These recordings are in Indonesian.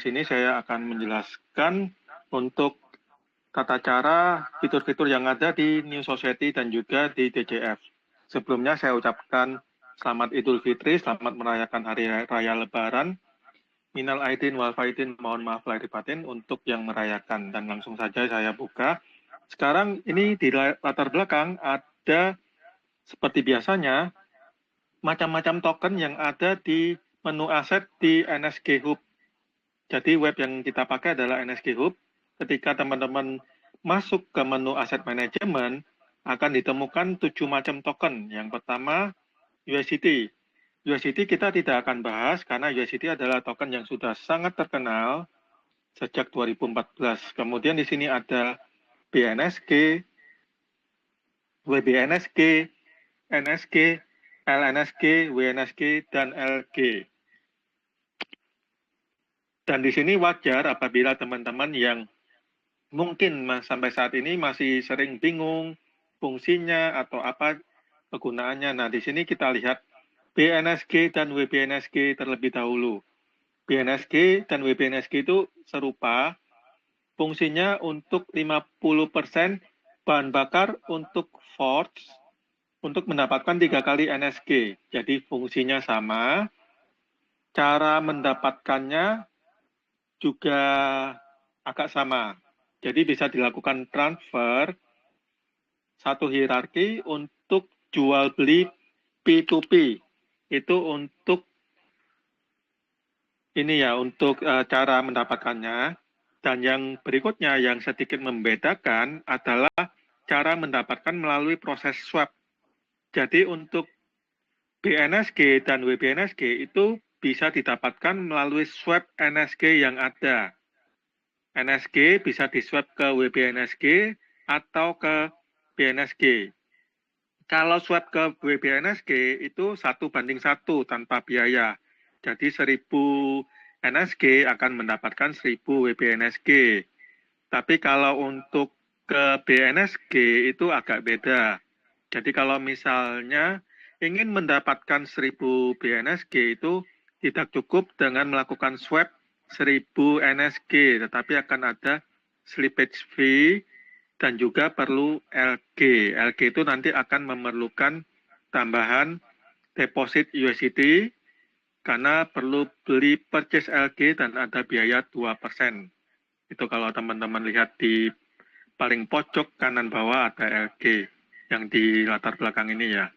sini saya akan menjelaskan untuk tata cara fitur-fitur yang ada di New Society dan juga di DJF. Sebelumnya saya ucapkan selamat Idul Fitri, selamat merayakan Hari Raya Lebaran. Minal aidin wal faidin, mohon maaf lahir batin untuk yang merayakan. Dan langsung saja saya buka. Sekarang ini di latar belakang ada seperti biasanya macam-macam token yang ada di menu aset di NSG Hub. Jadi web yang kita pakai adalah NSG Hub. Ketika teman-teman masuk ke menu aset manajemen, akan ditemukan 7 macam token. Yang pertama, USDT. USDT kita tidak akan bahas karena USDT adalah token yang sudah sangat terkenal sejak 2014. Kemudian di sini ada BNSG, WBNSG, NSG, LNSG, WNSG, dan LG. Dan di sini wajar apabila teman-teman yang mungkin sampai saat ini masih sering bingung fungsinya atau apa kegunaannya. Nah, di sini kita lihat BNSG dan WBNSG terlebih dahulu. BNSG dan WBNSG itu serupa, fungsinya untuk 50% bahan bakar untuk forge, untuk mendapatkan 3 kali NSG. Jadi fungsinya sama, cara mendapatkannya juga agak sama. Jadi bisa dilakukan transfer satu hierarki untuk jual beli P2P. Itu untuk ini ya, untuk cara mendapatkannya. Dan yang berikutnya yang sedikit membedakan adalah cara mendapatkan melalui proses swap. Jadi untuk BNSG dan WBNSG itu bisa didapatkan melalui swap NSG yang ada. NSG bisa di-swap ke WBNSG atau ke BNSG. Kalau swap ke WBNSG itu 1:1 tanpa biaya. Jadi 1000 NSG akan mendapatkan 1000 WBNSG. Tapi kalau untuk ke BNSG itu agak beda. Jadi kalau misalnya ingin mendapatkan 1000 BNSG itu tidak cukup dengan melakukan swap 1000 NSG, tetapi akan ada slippage fee dan juga perlu LG. LG itu nanti akan memerlukan tambahan deposit USDT karena perlu beli purchase LG dan ada biaya 2%. Itu kalau teman-teman lihat di paling pojok kanan bawah ada LG yang di latar belakang ini ya.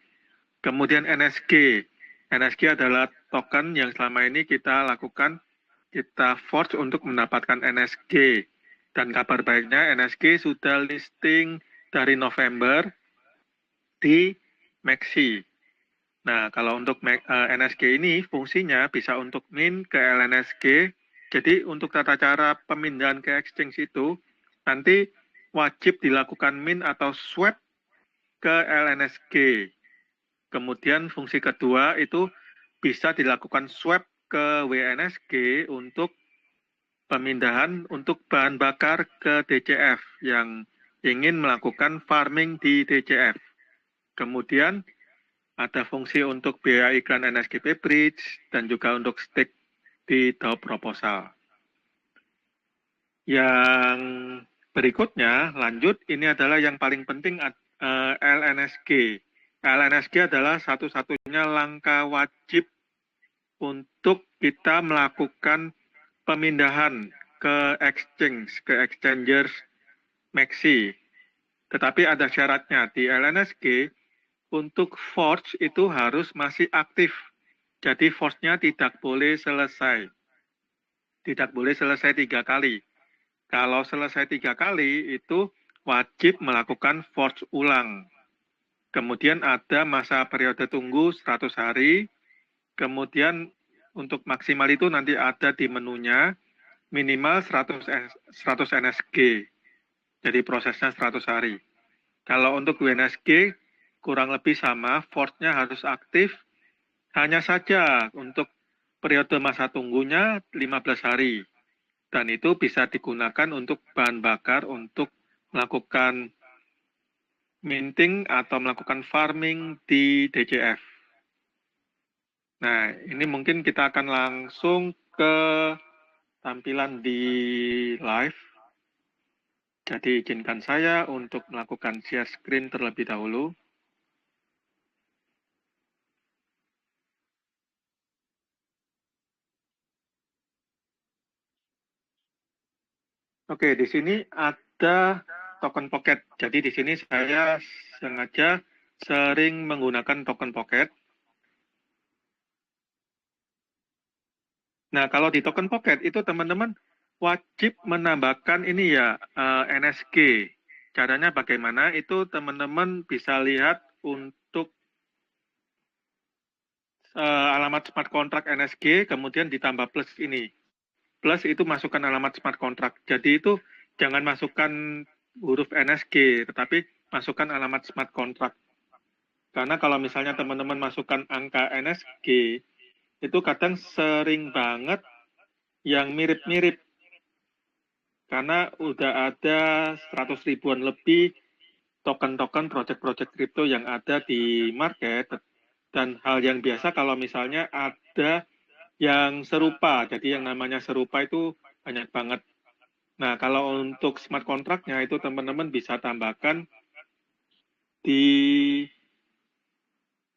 Kemudian NSG. NSG adalah token yang selama ini kita lakukan, kita forge untuk mendapatkan NSG. Dan kabar baiknya NSG sudah listing dari November di Maxi. Nah, kalau untuk NSG ini fungsinya bisa untuk mint ke LNSG. Jadi untuk tata cara pemindahan ke exchange itu nanti wajib dilakukan mint atau swap ke LNSG. Kemudian fungsi kedua itu bisa dilakukan swap ke WNSG untuk pemindahan untuk bahan bakar ke DCF yang ingin melakukan farming di DCF. Kemudian ada fungsi untuk biaya iklan NSGP Bridge dan juga untuk stake di DAO proposal. Yang berikutnya, lanjut, ini adalah yang paling penting, LNSG. LNSG adalah satu-satunya langkah wajib untuk kita melakukan pemindahan ke exchange Maxi. Tetapi ada syaratnya, di LNSG, untuk forge itu harus masih aktif. Jadi forge-nya tidak boleh selesai. Tidak boleh selesai 3 kali. Kalau selesai 3 kali, itu wajib melakukan forge ulang. Kemudian ada masa periode tunggu 100 hari. Kemudian untuk maksimal itu nanti ada di menunya, minimal 100 NSG. Jadi prosesnya 100 hari. Kalau untuk WNSG, kurang lebih sama, force-nya harus aktif, hanya saja untuk periode masa tunggunya 15 hari. Dan itu bisa digunakan untuk bahan bakar untuk melakukan minting atau melakukan farming di DCF. Nah, ini mungkin kita akan langsung ke tampilan di live. Jadi izinkan saya untuk melakukan share screen terlebih dahulu. Oke, di sini ada token Pocket. Jadi di sini saya sengaja sering menggunakan token Pocket. Nah, kalau di token Pocket itu teman-teman wajib menambahkan ini ya, NSG. Caranya bagaimana? Itu teman-teman bisa lihat untuk alamat smart contract NSG, kemudian ditambah plus ini. Plus itu masukkan alamat smart contract. Jadi itu jangan masukkan huruf NSG, tetapi masukkan alamat smart contract. Karena kalau misalnya teman-teman masukkan angka NSG, itu kadang sering banget yang mirip-mirip. Karena udah ada 100 ribuan lebih token-token project-project kripto yang ada di market. Dan hal yang biasa kalau misalnya ada yang serupa. Jadi yang namanya serupa itu banyak banget. Nah, kalau untuk smart contract-nya itu teman-teman bisa tambahkan di,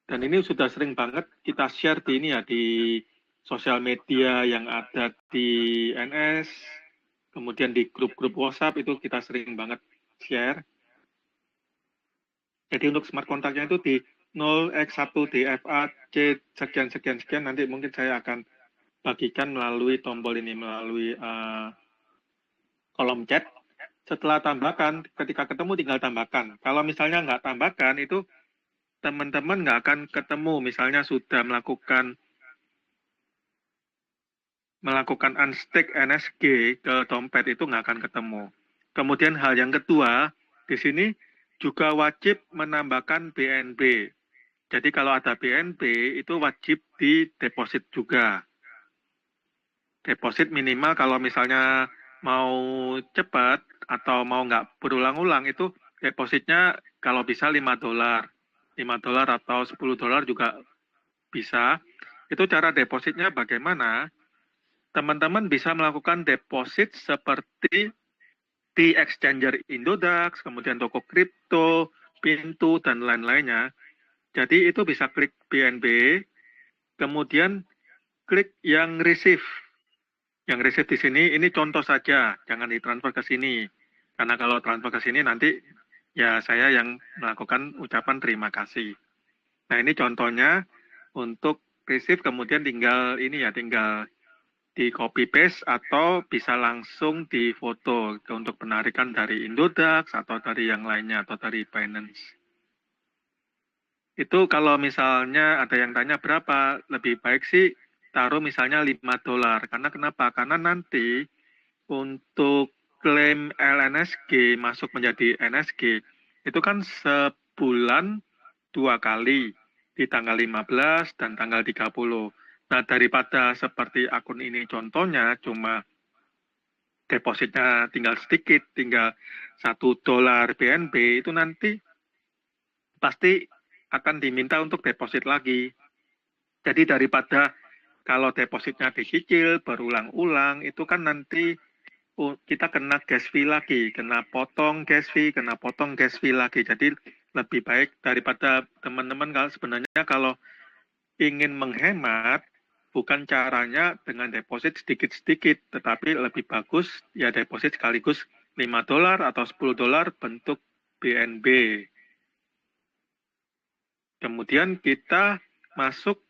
dan ini sudah sering banget kita share di ini ya, di sosial media yang ada di NS, kemudian di grup-grup WhatsApp itu kita sering banget share. Jadi untuk smart contract-nya itu di 0x1 DFA C sekian, nanti mungkin saya akan bagikan melalui tombol ini, melalui kolom chat. Setelah tambahkan, ketika ketemu tinggal tambahkan. Kalau misalnya nggak tambahkan, itu teman-teman nggak akan ketemu. Misalnya sudah melakukan unstake NSG ke dompet itu nggak akan ketemu. Kemudian hal yang kedua, di sini juga wajib menambahkan BNB. Jadi kalau ada BNB itu wajib di deposit juga. Deposit minimal kalau misalnya mau cepat atau mau nggak berulang-ulang itu depositnya kalau bisa $5. $5 atau $10 juga bisa. Itu cara depositnya bagaimana? Teman-teman bisa melakukan deposit seperti di exchanger Indodax, kemudian toko kripto, Pintu, dan lain-lainnya. Jadi itu bisa klik BNB, kemudian klik yang receive. Yang receive di sini, ini contoh saja, jangan ditransfer ke sini. Karena kalau transfer ke sini nanti ya saya yang melakukan ucapan terima kasih. Nah ini contohnya untuk receive kemudian tinggal ini ya, tinggal di copy paste atau bisa langsung di foto untuk penarikan dari Indodax atau dari yang lainnya atau dari Binance. Itu kalau misalnya ada yang tanya berapa, lebih baik sih taruh misalnya $5. Karena kenapa? Karena nanti untuk klaim LNSG masuk menjadi NSG, itu kan sebulan 2 kali, di tanggal 15 dan tanggal 30. Nah, daripada seperti akun ini contohnya, cuma depositnya tinggal sedikit, tinggal $1 BNB, itu nanti pasti akan diminta untuk deposit lagi. Jadi daripada kalau depositnya dicicil berulang-ulang, itu kan nanti kita kena gas fee lagi, kena potong gas fee, kena potong gas fee lagi. Jadi lebih baik daripada teman-teman kalau sebenarnya kalau ingin menghemat, bukan caranya dengan deposit sedikit-sedikit, tetapi lebih bagus ya deposit sekaligus $5 atau $10 bentuk BNB. Kemudian kita masuk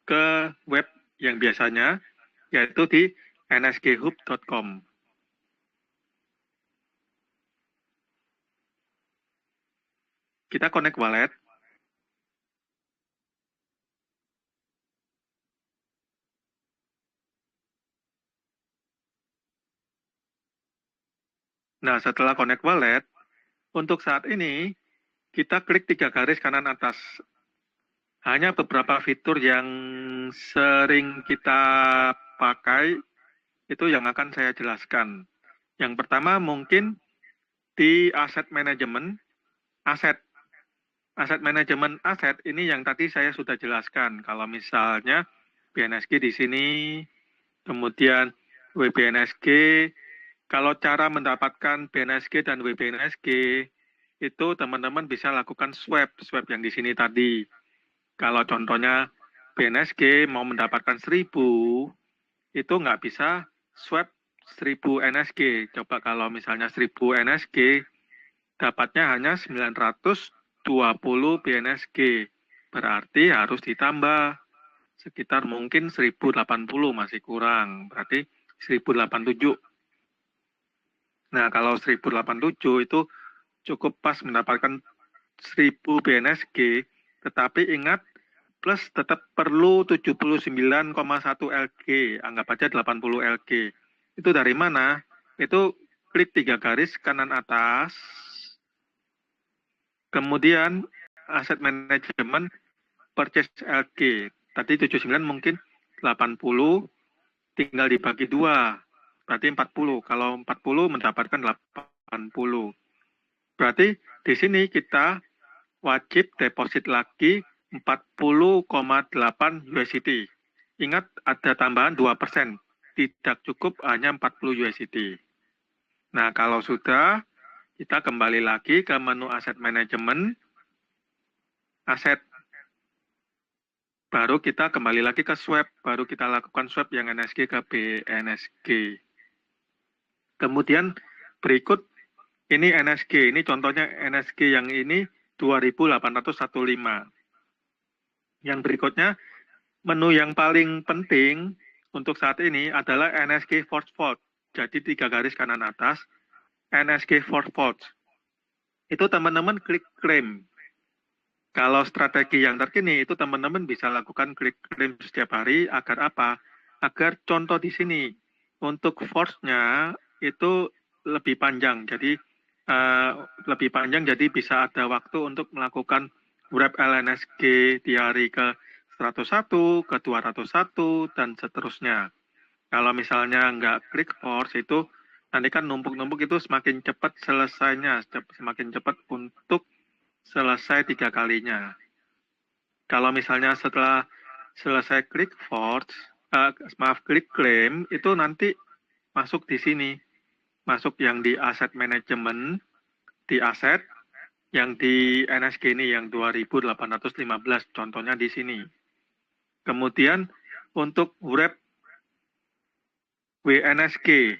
ke web yang biasanya, yaitu di nsghub.com. Kita connect wallet. Nah, setelah connect wallet, untuk saat ini, kita klik 3 garis kanan atas. Hanya beberapa fitur yang sering kita pakai, itu yang akan saya jelaskan. Yang pertama mungkin di aset manajemen, aset manajemen aset ini yang tadi saya sudah jelaskan. Kalau misalnya BNSG di sini, kemudian WBNSG. Kalau cara mendapatkan BNSG dan WBNSG, itu teman-teman bisa lakukan swab yang di sini tadi. Kalau contohnya BNSG mau mendapatkan 1000, itu nggak bisa swab 1000 NSG. Coba kalau misalnya 1000 NSG, dapatnya hanya 920 BNSG. Berarti harus ditambah sekitar mungkin 1080, masih kurang. Berarti 1087. Nah, kalau 1087 itu cukup pas mendapatkan 1000 BNSG, tetapi ingat plus tetap perlu 79,1 LG, anggap aja 80 LG. Itu dari mana? Itu klik 3 garis kanan atas, kemudian aset manajemen purchase LG. Tadi 79 mungkin 80, tinggal dibagi 2, berarti 40. Kalau 40 mendapatkan 80. Berarti di sini kita wajib deposit lagi 40,8 USD. Ingat ada tambahan 2%, tidak cukup hanya 40 USD. Nah, kalau sudah, kita kembali lagi ke menu aset manajemen, aset, baru kita kembali lagi ke swap, baru kita lakukan swap yang NSG ke BNSG. Kemudian berikut, ini NSG, ini contohnya NSG yang ini 2815. Yang berikutnya, menu yang paling penting untuk saat ini adalah NSG Force Vault. Jadi 3 garis kanan atas, NSG Force Vault. Itu teman-teman klik claim. Kalau strategi yang terkini itu teman-teman bisa lakukan klik claim setiap hari agar apa? Agar contoh di sini untuk force-nya itu lebih panjang. Jadi lebih panjang, jadi bisa ada waktu untuk melakukan wrap LNSG di hari ke 101, ke 201, dan seterusnya. Kalau misalnya nggak klik force itu nanti kan numpuk-numpuk, itu semakin cepat selesainya, semakin cepat untuk selesai 3 kalinya. Kalau misalnya setelah selesai klik force, klik claim, itu nanti masuk di sini. Masuk yang di aset manajemen, di aset, yang di NSG ini yang 2815, contohnya di sini. Kemudian untuk wrap WNSG.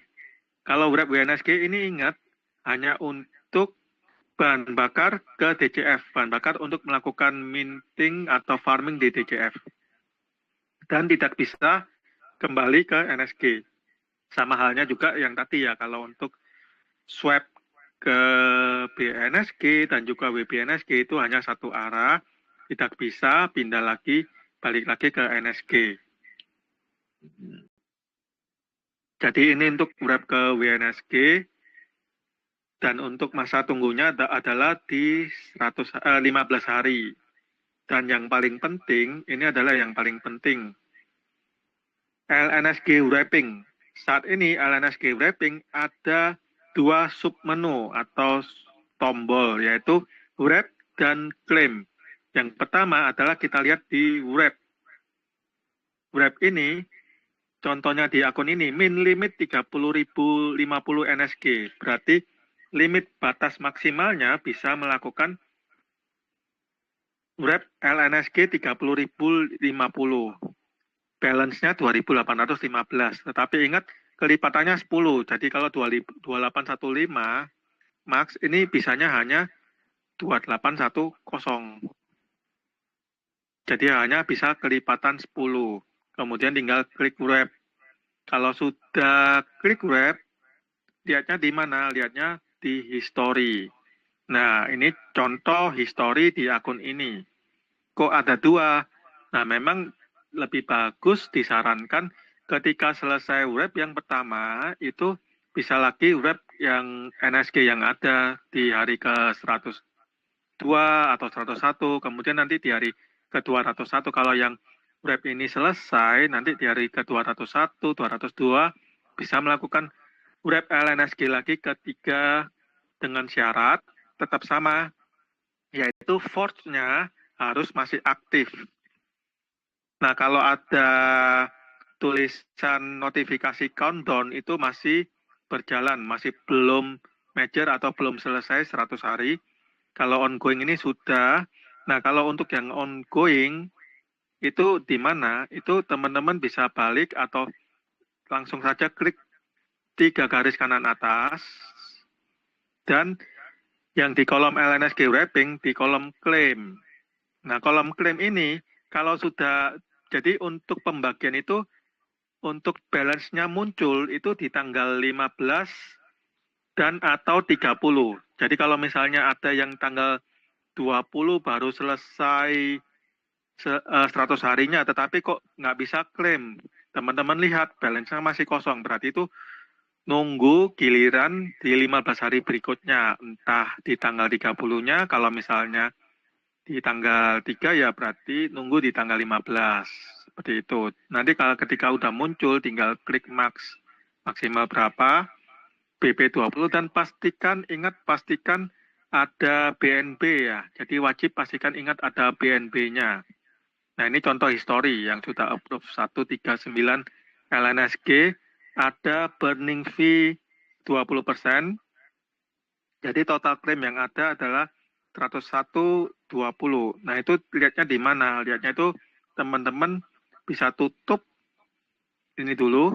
Kalau wrap WNSG ini ingat, hanya untuk bahan bakar ke DCF, bahan bakar untuk melakukan minting atau farming di DCF. Dan tidak bisa kembali ke NSG. Sama halnya juga yang tadi ya, kalau untuk swap ke BNSG dan juga WBNSG itu hanya satu arah, tidak bisa pindah lagi, balik lagi ke NSG. Jadi ini untuk wrap ke WNSG, dan untuk masa tunggunya adalah di 15 hari. Dan yang paling penting, ini adalah yang paling penting, LNSG wrapping. Saat ini LNSG wrapping ada 2 submenu atau tombol, yaitu wrap dan claim. Yang pertama adalah kita lihat di wrap. Wrap ini, contohnya di akun ini, min limit 30.050 NSG. Berarti limit batas maksimalnya bisa melakukan wrap LNSG 30.050. Balance-nya 2.815. Tetapi ingat, kelipatannya 10. Jadi kalau 2815 max, ini bisanya hanya 2810. Jadi hanya bisa kelipatan 10. Kemudian tinggal klik wrap. Kalau sudah klik wrap, lihatnya di mana? Lihatnya di history. Nah, ini contoh history di akun ini. Kok ada 2? Nah, memang lebih bagus disarankan ketika selesai wrap yang pertama, itu bisa lagi wrap yang NSG yang ada di hari ke 102 atau 101, kemudian nanti di hari ke 201, kalau yang wrap ini selesai, nanti di hari ke 201, 202, bisa melakukan wrap LNSG lagi ketiga dengan syarat tetap sama, yaitu force-nya harus masih aktif. Nah, kalau ada tulisan notifikasi countdown itu masih berjalan, masih belum major atau belum selesai 100 hari. Kalau ongoing ini sudah. Nah, kalau untuk yang ongoing itu di mana? Itu teman-teman bisa balik atau langsung saja klik 3 garis kanan atas dan yang di kolom LNSG wrapping di kolom claim. Nah, kolom claim ini kalau sudah jadi untuk pembagian itu untuk balance-nya muncul itu di tanggal 15 dan atau 30. Jadi kalau misalnya ada yang tanggal 20 baru selesai 100 harinya, tetapi kok nggak bisa klaim. Teman-teman lihat balance-nya masih kosong, berarti itu nunggu giliran di 15 hari berikutnya, entah di tanggal 30-nya, kalau misalnya di tanggal 3 ya berarti nunggu di tanggal 15. Seperti itu. Nanti kalau ketika udah muncul tinggal klik maksimal berapa, BP20 dan pastikan, ingat pastikan ada BNB ya. Jadi wajib pastikan ingat ada BNB-nya. Nah ini contoh histori yang sudah approve 139 LNSG, ada burning fee 20%, jadi total claim yang ada adalah 101,20. Nah itu lihatnya di mana? Lihatnya itu teman-teman bisa tutup ini dulu,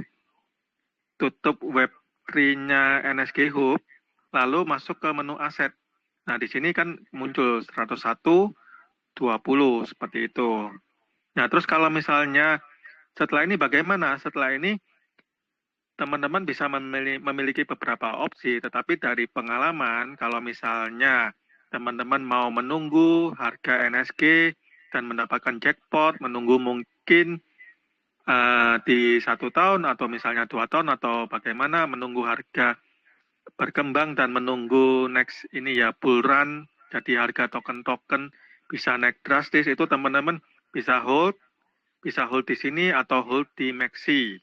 tutup web tree-nya NSG Hub, lalu masuk ke menu aset. Nah di sini kan muncul 101,20 seperti itu. Nah terus kalau misalnya setelah ini bagaimana? Setelah ini teman-teman bisa memiliki beberapa opsi, tetapi dari pengalaman, kalau misalnya teman-teman mau menunggu harga NSG dan mendapatkan jackpot, menunggu mungkin di 1 tahun atau misalnya 2 tahun atau bagaimana, menunggu harga berkembang dan menunggu next ini ya bull run, jadi harga token-token bisa naik drastis, itu teman-teman bisa hold di sini atau hold di Maxi.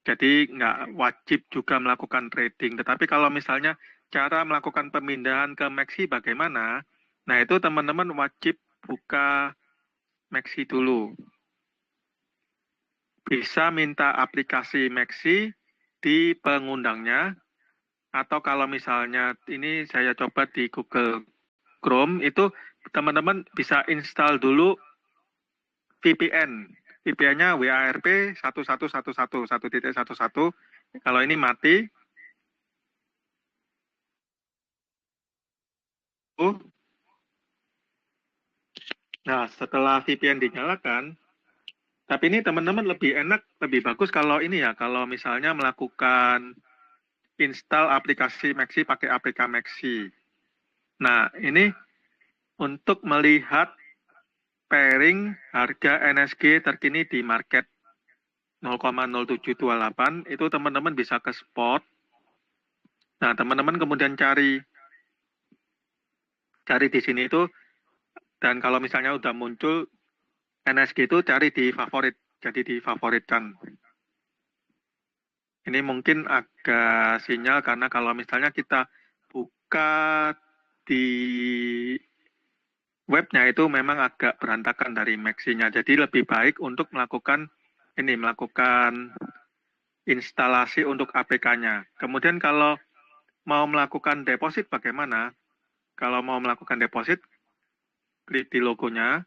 Jadi nggak wajib juga melakukan trading. Tetapi kalau misalnya cara melakukan pemindahan ke Maxi bagaimana? Nah itu teman-teman wajib buka Maxi dulu. Bisa minta aplikasi Maxi di pengundangnya, atau kalau misalnya ini saya coba di Google Chrome, itu teman-teman bisa install dulu VPN. VPN-nya WARP 1111 1.11. Kalau ini mati, nah setelah VPN dinyalakan, tapi ini teman-teman lebih enak, lebih bagus kalau ini ya, kalau misalnya melakukan install aplikasi Maxi pakai APK Maxi. Nah, ini untuk melihat pairing harga NSG terkini di market 0,0728, itu teman-teman bisa ke spot. Nah, teman-teman kemudian cari di sini itu, dan kalau misalnya udah muncul NSG itu cari di favorit, jadi difavoritkan. Ini mungkin agak sinyal karena kalau misalnya kita buka di webnya itu memang agak berantakan dari Maxi-nya. Jadi lebih baik untuk melakukan instalasi untuk APK-nya. Kemudian kalau mau melakukan deposit bagaimana? Kalau mau melakukan deposit, klik di logonya.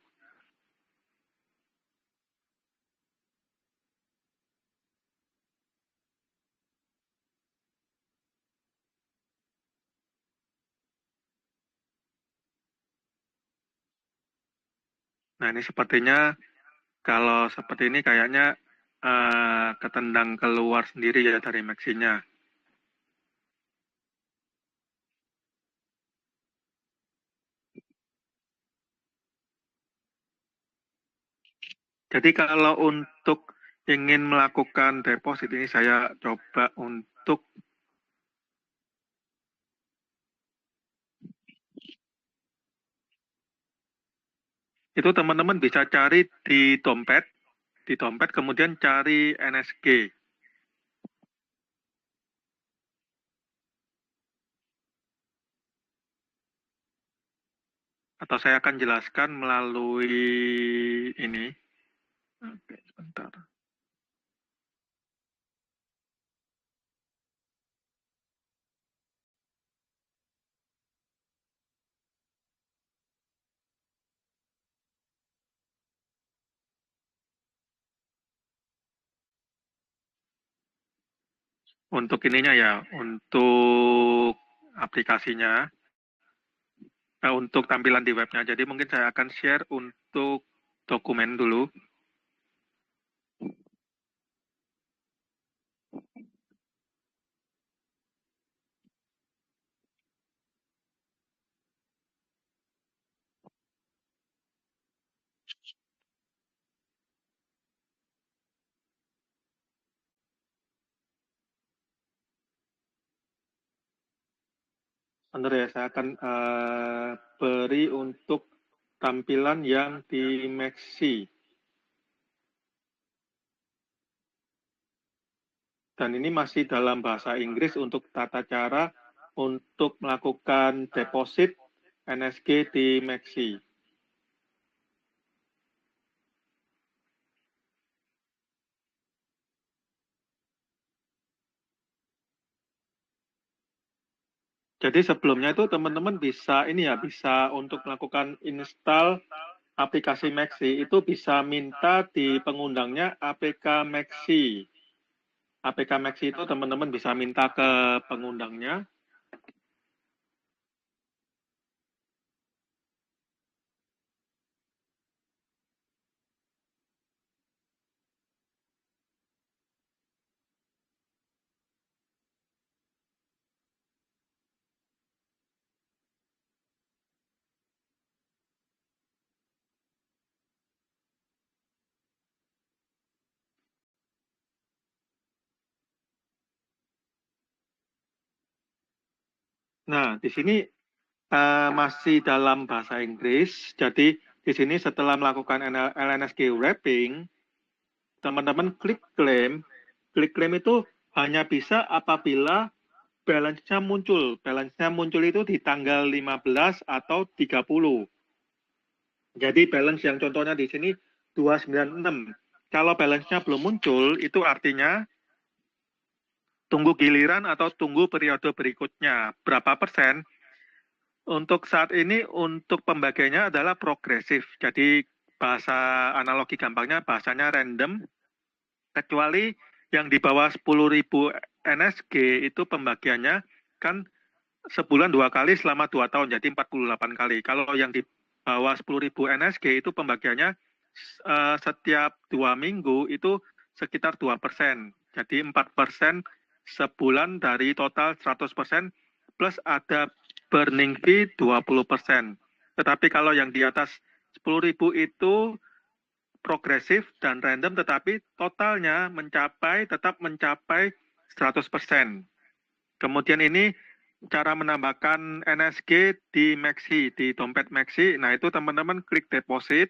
Nah ini sepertinya kalau seperti ini kayaknya ketendang keluar sendiri ya dari Maxi-nya. Jadi kalau untuk ingin melakukan deposit ini saya coba untuk itu teman-teman bisa cari di dompet kemudian cari NSG. Atau saya akan jelaskan melalui ini. Oke, sebentar. Untuk ininya ya, untuk aplikasinya, untuk tampilan di webnya. Jadi mungkin saya akan share untuk dokumen dulu. Sebentar ya, saya akan beri untuk tampilan yang di Maxi. Dan ini masih dalam bahasa Inggris untuk tata cara untuk melakukan deposit NSG di Maxi. Jadi sebelumnya itu teman-teman bisa ini ya, bisa untuk melakukan install aplikasi Maxi itu bisa minta di pengundangnya APK Maxi. APK Maxi itu teman-teman bisa minta ke pengundangnya. Nah, di sini masih dalam bahasa Inggris. Jadi di sini setelah melakukan LNSG wrapping, teman-teman klik claim. Klik claim itu hanya bisa apabila balance-nya muncul. Balance-nya muncul itu di tanggal 15 atau 30. Jadi balance yang contohnya di sini 296. Kalau balance-nya belum muncul, itu artinya tunggu giliran atau tunggu periode berikutnya. Berapa persen? Untuk saat ini, untuk pembagiannya adalah progresif. Jadi bahasa analogi gampangnya, bahasanya random, kecuali yang di bawah 10.000 NSG itu pembagiannya kan sebulan 2 kali selama 2 tahun, jadi 48 kali. Kalau yang di bawah 10.000 NSG itu pembagiannya setiap 2 minggu itu sekitar 2%. Jadi 4% sebulan dari total 100% plus ada burning fee 20%. Tetapi kalau yang di atas 10.000 itu progresif dan random, tetapi totalnya tetap mencapai 100%. Kemudian ini cara menambahkan NSG di Maxi, di dompet Maxi. Nah, itu teman-teman klik deposit.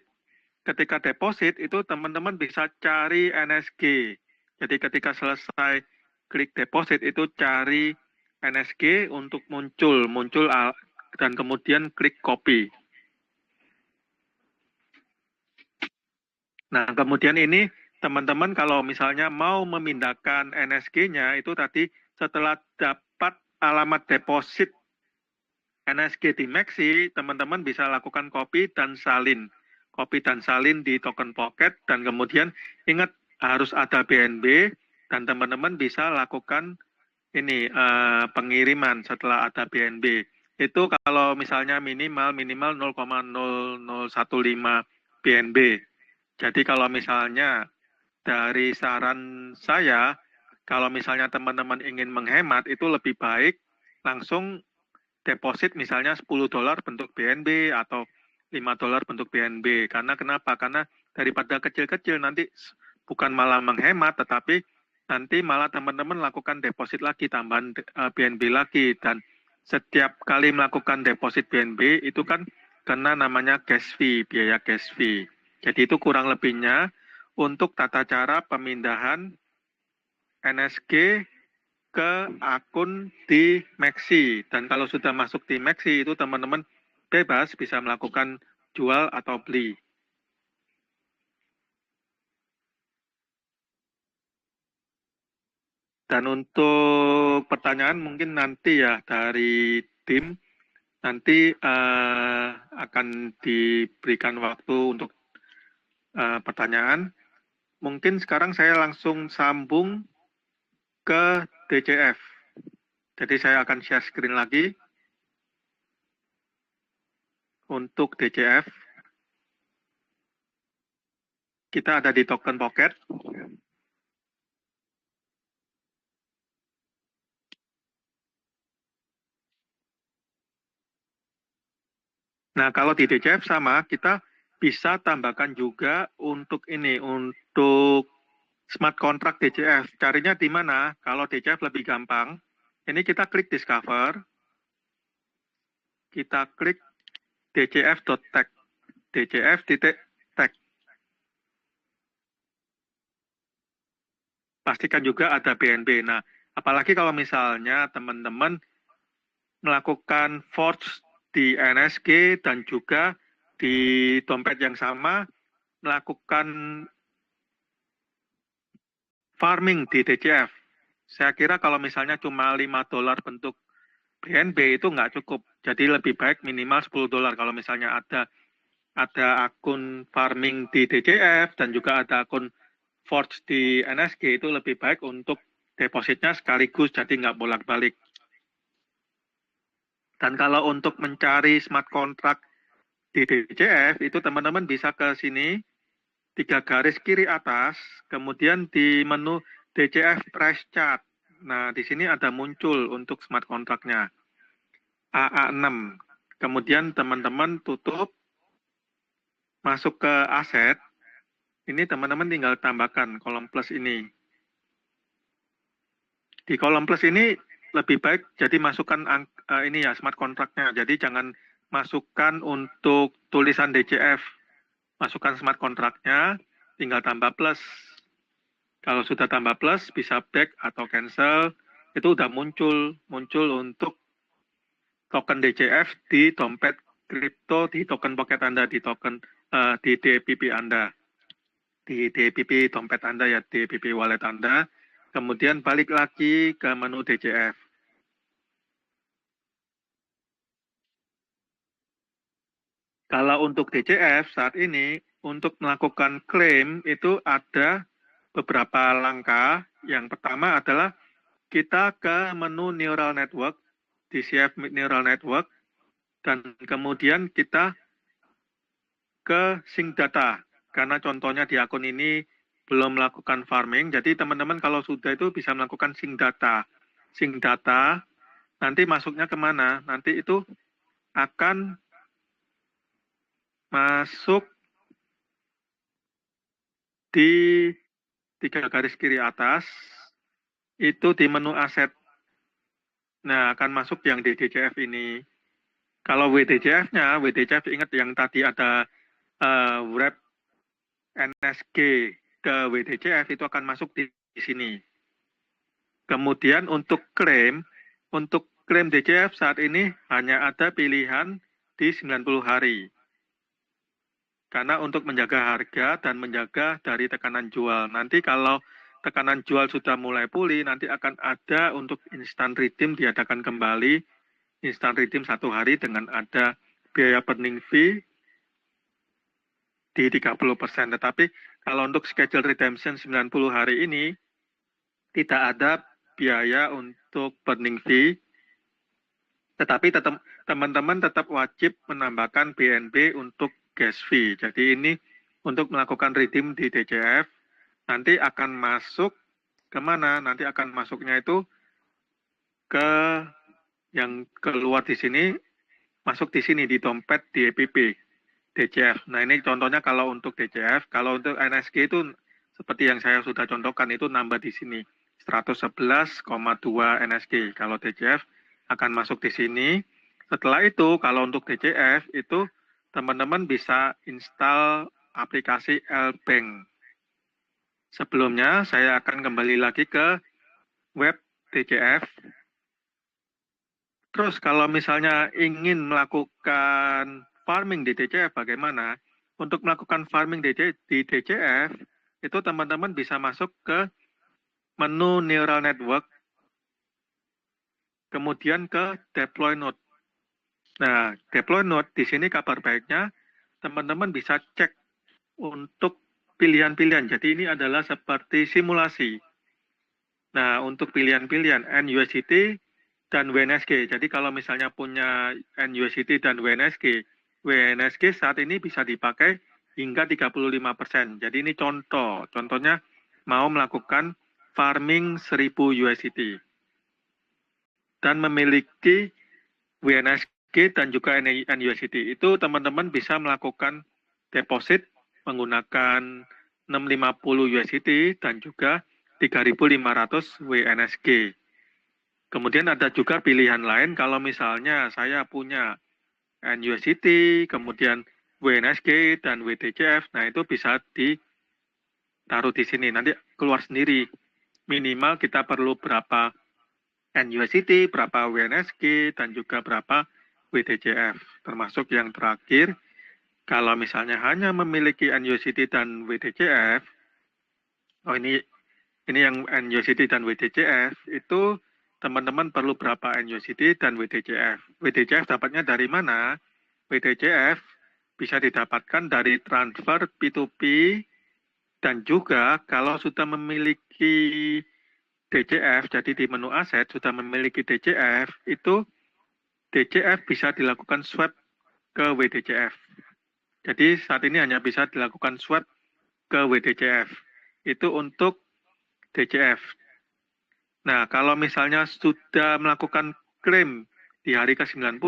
Ketika deposit, itu teman-teman bisa cari NSG. Jadi ketika selesai klik deposit, itu cari NSG untuk muncul dan kemudian klik copy. Nah, kemudian ini teman-teman kalau misalnya mau memindahkan NSG-nya, itu tadi setelah dapat alamat deposit NSG di Maxi, teman-teman bisa lakukan copy dan salin. Copy dan salin di token pocket, dan kemudian ingat harus ada BNB, dan teman-teman bisa lakukan ini pengiriman setelah ada BNB. Itu kalau misalnya minimal 0,0015 BNB. Jadi kalau misalnya dari saran saya, kalau misalnya teman-teman ingin menghemat, itu lebih baik langsung deposit misalnya $10 bentuk BNB atau $5 bentuk BNB. Karena kenapa? Karena daripada kecil-kecil nanti bukan malah menghemat, tetapi nanti malah teman-teman lakukan deposit lagi, tambahan BNB lagi. Dan setiap kali melakukan deposit BNB itu kan kena namanya gas fee, biaya gas fee. Jadi itu kurang lebihnya untuk tata cara pemindahan NSG ke akun di Maxi. Dan kalau sudah masuk di Maxi, itu teman-teman bebas bisa melakukan jual atau beli. Dan untuk pertanyaan mungkin nanti ya dari tim, nanti akan diberikan waktu untuk pertanyaan. Mungkin sekarang saya langsung sambung ke DCF. Jadi saya akan share screen lagi untuk DCF. Kita ada di token pocket. Nah, kalau di DCF sama, kita bisa tambahkan juga untuk ini, untuk smart contract DCF. Carinya di mana? Kalau DCF lebih gampang. Ini kita klik Discover. Kita klik dcf.tech. dcf.tech. Pastikan juga ada BNB. Nah, apalagi kalau misalnya teman-teman melakukan forge di NSG dan juga di dompet yang sama melakukan farming di DCF. Saya kira kalau misalnya cuma $5 bentuk BNB itu nggak cukup. Jadi lebih baik minimal $10 kalau misalnya ada akun farming di DCF dan juga ada akun forge di NSG, itu lebih baik untuk depositnya sekaligus jadi nggak bolak-balik. Dan kalau untuk mencari smart contract di DCF, itu teman-teman bisa ke sini, 3 garis kiri atas, kemudian di menu DCF Price Chart. Nah, di sini ada muncul untuk smart contract-nya, AA6. Kemudian teman-teman tutup, masuk ke aset, ini teman-teman tinggal tambahkan kolom plus ini. Di kolom plus ini lebih baik jadi masukkan ini ya smart contract-nya. Jadi jangan masukkan untuk tulisan DCF. Masukkan smart contract-nya, tinggal tambah plus. Kalau sudah tambah plus, bisa back atau cancel. Itu udah muncul untuk token DCF di dompet kripto, di token pocket Anda, di token di DPP Anda. Di DPP dompet Anda ya, DPP wallet Anda. Kemudian balik lagi ke menu DCF. Kalau untuk DCF saat ini, untuk melakukan klaim itu ada beberapa langkah. Yang pertama adalah kita ke menu Neural Network, DCF Neural Network, dan kemudian kita ke Sync Data. Karena contohnya di akun ini belum melakukan farming, jadi teman-teman kalau sudah itu bisa melakukan Sync Data. Sync Data, nanti masuknya kemana? Nanti itu akan masuk di 3 garis kiri atas, itu di menu aset. Nah, akan masuk yang di DCF ini. Kalau WDCF-nya, WDCF ingat yang tadi ada wrap NSG ke WDCF, itu akan masuk di sini. Kemudian untuk klaim DCF saat ini hanya ada pilihan di 90 hari. Karena untuk menjaga harga dan menjaga dari tekanan jual. Nanti kalau tekanan jual sudah mulai pulih, nanti akan ada untuk instant redeem diadakan kembali. Instant redeem 1 hari dengan ada biaya burning fee di 30%. Tetapi kalau untuk schedule redemption 90 hari ini, tidak ada biaya untuk burning fee. Tetapi teman-teman tetap wajib menambahkan BNB untuk gas fee. Jadi ini untuk melakukan redeem di DCF, nanti akan masuk kemana? Nanti akan masuknya itu ke yang keluar di sini, masuk di sini di dompet di EPP DCF. Nah ini contohnya kalau untuk DCF, kalau untuk NSG itu seperti yang saya sudah contohkan itu nambah di sini 111,2 NSG. Kalau DCF akan masuk di sini. Setelah itu kalau untuk DCF itu teman-teman bisa install aplikasi L-Bank. Sebelumnya saya akan kembali lagi ke web DCF. Terus kalau misalnya ingin melakukan farming di DCF bagaimana? Untuk melakukan farming di DCF, itu teman-teman bisa masuk ke menu Neural Network, kemudian ke Deploy Node. Nah, Deploy Node di sini kabar baiknya, teman-teman bisa cek untuk pilihan-pilihan. Jadi ini adalah seperti simulasi. Nah, untuk pilihan-pilihan NUSDT dan WNSG. Jadi kalau misalnya punya NUSDT dan WNSG, WNSG saat ini bisa dipakai hingga 35%. Jadi ini contoh. Contohnya mau melakukan farming 1000 USDT dan memiliki WNSG dan juga NUSDT. Itu teman-teman bisa melakukan deposit menggunakan 650 USDT dan juga 3.500 WNSG. Kemudian ada juga pilihan lain kalau misalnya saya punya NUSDT, kemudian WNSG dan WTCF, nah itu bisa ditaruh di sini. Nanti keluar sendiri. Minimal kita perlu berapa NUSDT, berapa WNSG, dan juga berapa WTCF. Termasuk yang terakhir, kalau misalnya hanya memiliki NUSDT dan WTCF, oh ini yang NUSDT dan WTCF, itu teman-teman perlu berapa NUSDT dan WTCF. WTCF dapatnya dari mana? WTCF bisa didapatkan dari transfer P2P dan juga kalau sudah memiliki DCF, jadi di menu aset sudah memiliki DCF, itu DCF bisa dilakukan swap ke WTCF. Jadi saat ini hanya bisa dilakukan swap ke WTCF. Itu untuk DCF. Nah, kalau misalnya sudah melakukan klaim di hari ke-90,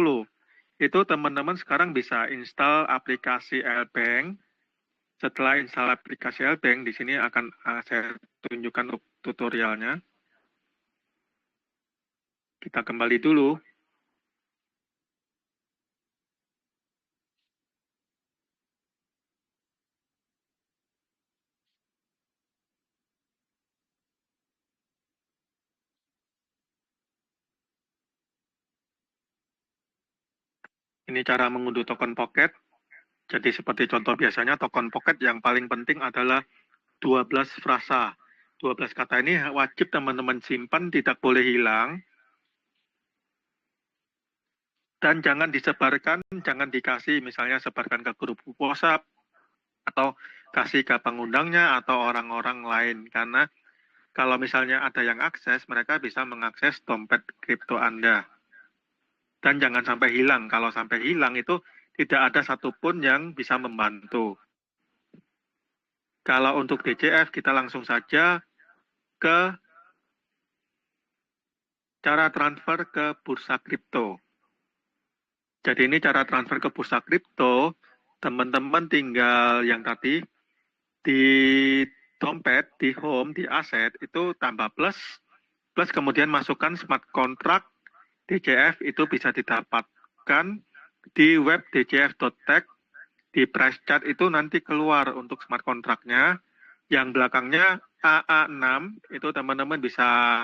itu teman-teman sekarang bisa install aplikasi Lbank. Setelah install aplikasi Lbank, di sini akan saya tunjukkan tutorialnya. Kita kembali dulu. Ini cara mengunduh token Pocket. Jadi seperti contoh biasanya token Pocket yang paling penting adalah 12 frasa. 12 kata ini wajib teman-teman simpan, tidak boleh hilang. Dan jangan disebarkan, jangan dikasih misalnya sebarkan ke grup WhatsApp, atau kasih ke pengundangnya atau orang-orang lain. Karena kalau misalnya ada yang akses, mereka bisa mengakses dompet kripto Anda. Dan jangan sampai hilang. Kalau sampai hilang itu tidak ada satupun yang bisa membantu. Kalau untuk DCF, kita langsung saja ke cara transfer ke bursa kripto. Jadi ini cara transfer ke bursa kripto, teman-teman tinggal yang tadi, di dompet, di home, di aset, itu tambah plus, plus kemudian masukkan smart contract, DCF itu bisa didapatkan di web dcf.tech, di price chart itu nanti keluar untuk smart contract-nya, yang belakangnya AA6, itu teman-teman bisa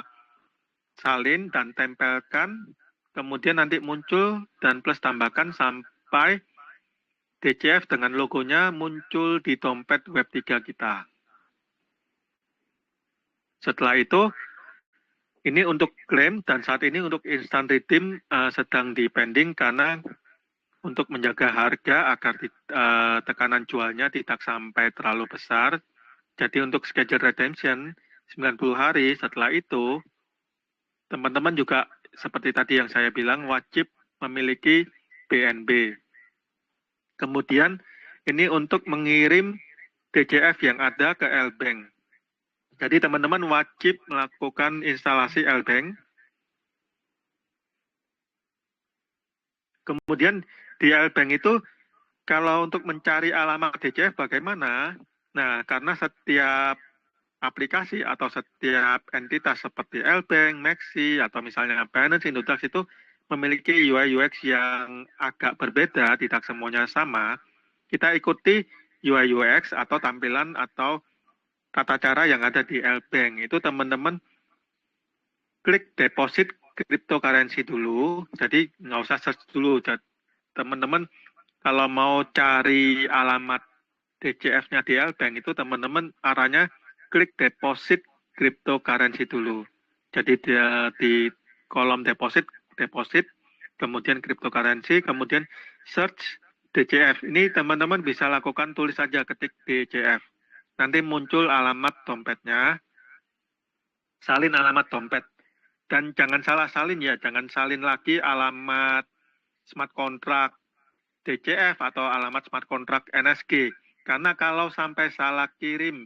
salin dan tempelkan, kemudian nanti muncul dan plus tambahkan sampai DCF dengan logonya muncul di dompet Web3 kita. Setelah itu, ini untuk klaim dan saat ini untuk instant redeem sedang di pending karena untuk menjaga harga agar tekanan jualnya tidak sampai terlalu besar. Jadi untuk schedule redemption 90 hari setelah itu, teman-teman juga seperti tadi yang saya bilang wajib memiliki BNB. Kemudian ini untuk mengirim DCF yang ada ke Lbank. Jadi teman-teman wajib melakukan instalasi Lbank. Kemudian di Lbank itu kalau untuk mencari alamat DCF bagaimana? Nah, karena setiap aplikasi atau setiap entitas seperti Lbank, Maxi, atau misalnya Binance, Indodax itu memiliki UI UX yang agak berbeda, tidak semuanya sama. Kita ikuti UI UX atau tampilan atau tata cara yang ada di Lbank. Itu teman-teman klik deposit cryptocurrency dulu, jadi nggak usah search dulu. Teman-teman kalau mau cari alamat DCF-nya di Lbank itu teman-teman arahnya klik deposit cryptocurrency dulu. Jadi di kolom deposit, kemudian cryptocurrency, kemudian search DCF. Ini teman-teman bisa lakukan, tulis saja ketik DCF. Nanti muncul alamat dompetnya. salin alamat dompet. Dan jangan salah salin ya, jangan salin lagi alamat smart contract DCF atau alamat smart contract NSG. Karena kalau sampai salah kirim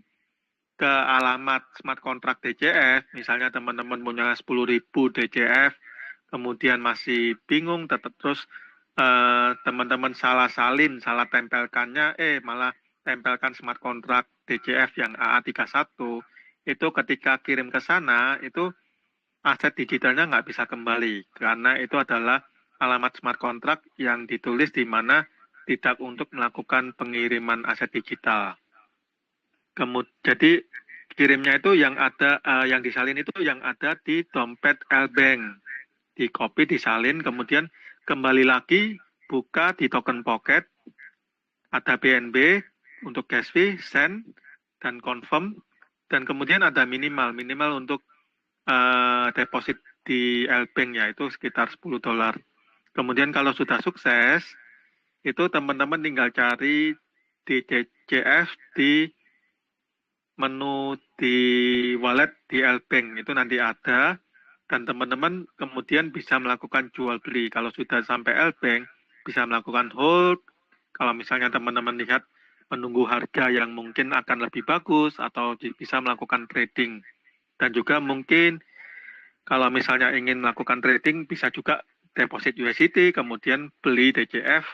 ke alamat smart contract DCF, misalnya teman-teman punya 10.000 DCF, kemudian masih bingung, terus teman-teman salah salin, salah tempelkannya, malah tempelkan smart contract DCF yang AA31, itu ketika kirim ke sana, itu aset digitalnya nggak bisa kembali, karena itu adalah alamat smart contract yang ditulis di mana tidak untuk melakukan pengiriman aset digital. Jadi kirimnya itu yang ada, yang disalin itu yang ada di dompet L-Bank, di copy, disalin, kemudian kembali lagi, buka di token pocket, ada BNB untuk gas fee, send, dan confirm, dan kemudian ada minimal untuk deposit di L-Bank, yaitu sekitar $10. Kemudian kalau sudah sukses, itu teman-teman tinggal cari di DCF di menu di wallet di L-Bank, itu nanti ada, dan teman-teman kemudian bisa melakukan jual beli. Kalau sudah sampai L-Bank, bisa melakukan hold. Kalau misalnya teman-teman lihat menunggu harga yang mungkin akan lebih bagus, atau bisa melakukan trading. Dan juga mungkin kalau misalnya ingin melakukan trading, bisa juga deposit USDT, kemudian beli DCF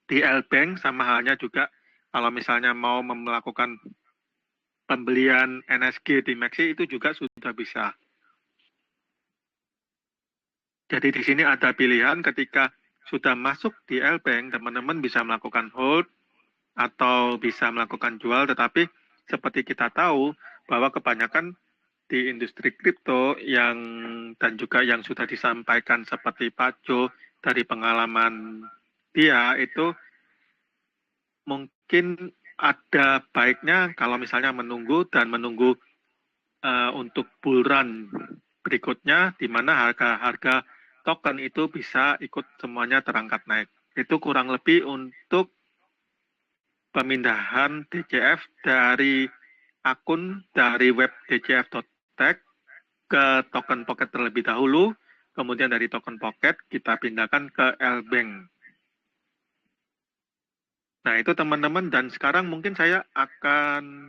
di L-Bank, sama halnya juga kalau misalnya mau melakukan pembelian NSG di Maxi, itu juga sudah bisa. Jadi di sini ada pilihan ketika sudah masuk di L-Bank, teman-teman bisa melakukan hold atau bisa melakukan jual, tetapi seperti kita tahu bahwa kebanyakan di industri kripto dan juga yang sudah disampaikan seperti Pak Jo dari pengalaman dia, itu mungkin ada baiknya kalau misalnya menunggu untuk bull run berikutnya, di mana harga token itu bisa ikut semuanya terangkat naik. Itu kurang lebih untuk pemindahan DCF dari akun dari web dcf.tech ke token pocket terlebih dahulu, kemudian dari token pocket kita pindahkan ke L-Bank. Nah, itu teman-teman, dan sekarang mungkin saya akan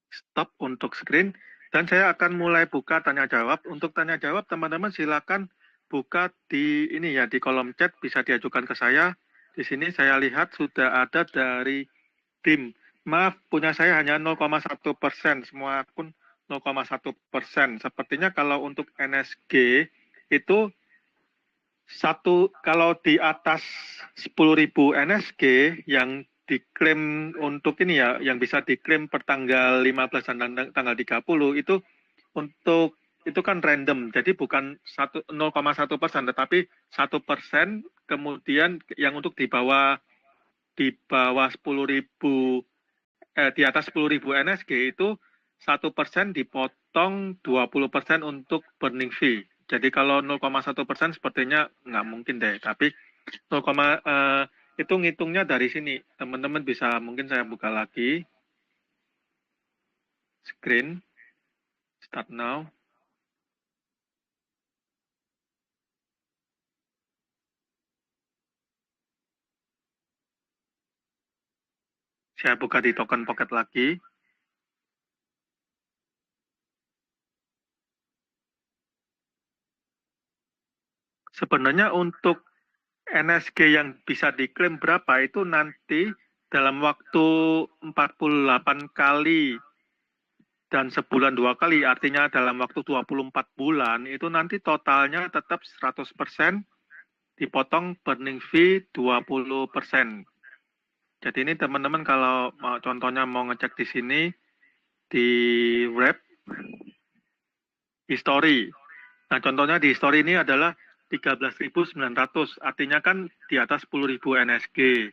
stop untuk screen, dan saya akan mulai buka tanya jawab. Untuk tanya jawab, teman-teman silakan buka di ini ya, di kolom chat, bisa diajukan ke saya. Di sini saya lihat sudah ada dari tim. Maaf, punya saya hanya 0,1%, semua akun 0,1%. Sepertinya kalau untuk NSG itu kalau di atas 10.000 NSG yang diklaim untuk ini ya, yang bisa diklaim per tanggal 15 dan tanggal 30, itu kan random, jadi bukan 0,1%, tetapi 1%, kemudian yang untuk di bawah 10.000, di atas 10.000 NSG itu 1% dipotong 20% untuk burning fee. Jadi kalau 0,1% sepertinya nggak mungkin deh, tapi 0, itu ngitungnya dari sini. Teman-teman bisa, mungkin saya buka lagi screen, start now. Saya buka di token pocket lagi. Sebenarnya untuk NSG yang bisa diklaim berapa itu nanti dalam waktu 48 kali dan sebulan 2 kali, artinya dalam waktu 24 bulan, itu nanti totalnya tetap 100%, dipotong burning fee 20%. Jadi ini teman-teman kalau contohnya mau ngecek di sini, di web history. Nah, contohnya di history ini adalah 13.900, artinya kan di atas 10.000 NSG.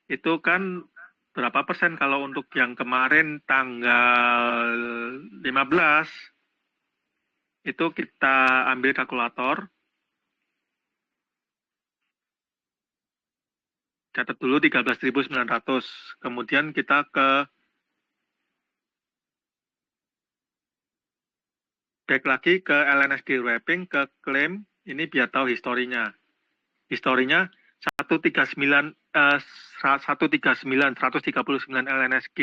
Itu kan berapa persen kalau untuk yang kemarin tanggal 15, itu kita ambil kalkulator, catat dulu 13.900, kemudian kita back lagi ke LNSG wrapping, ke claim, ini biar tahu historinya. Historinya 139, 139 LNSG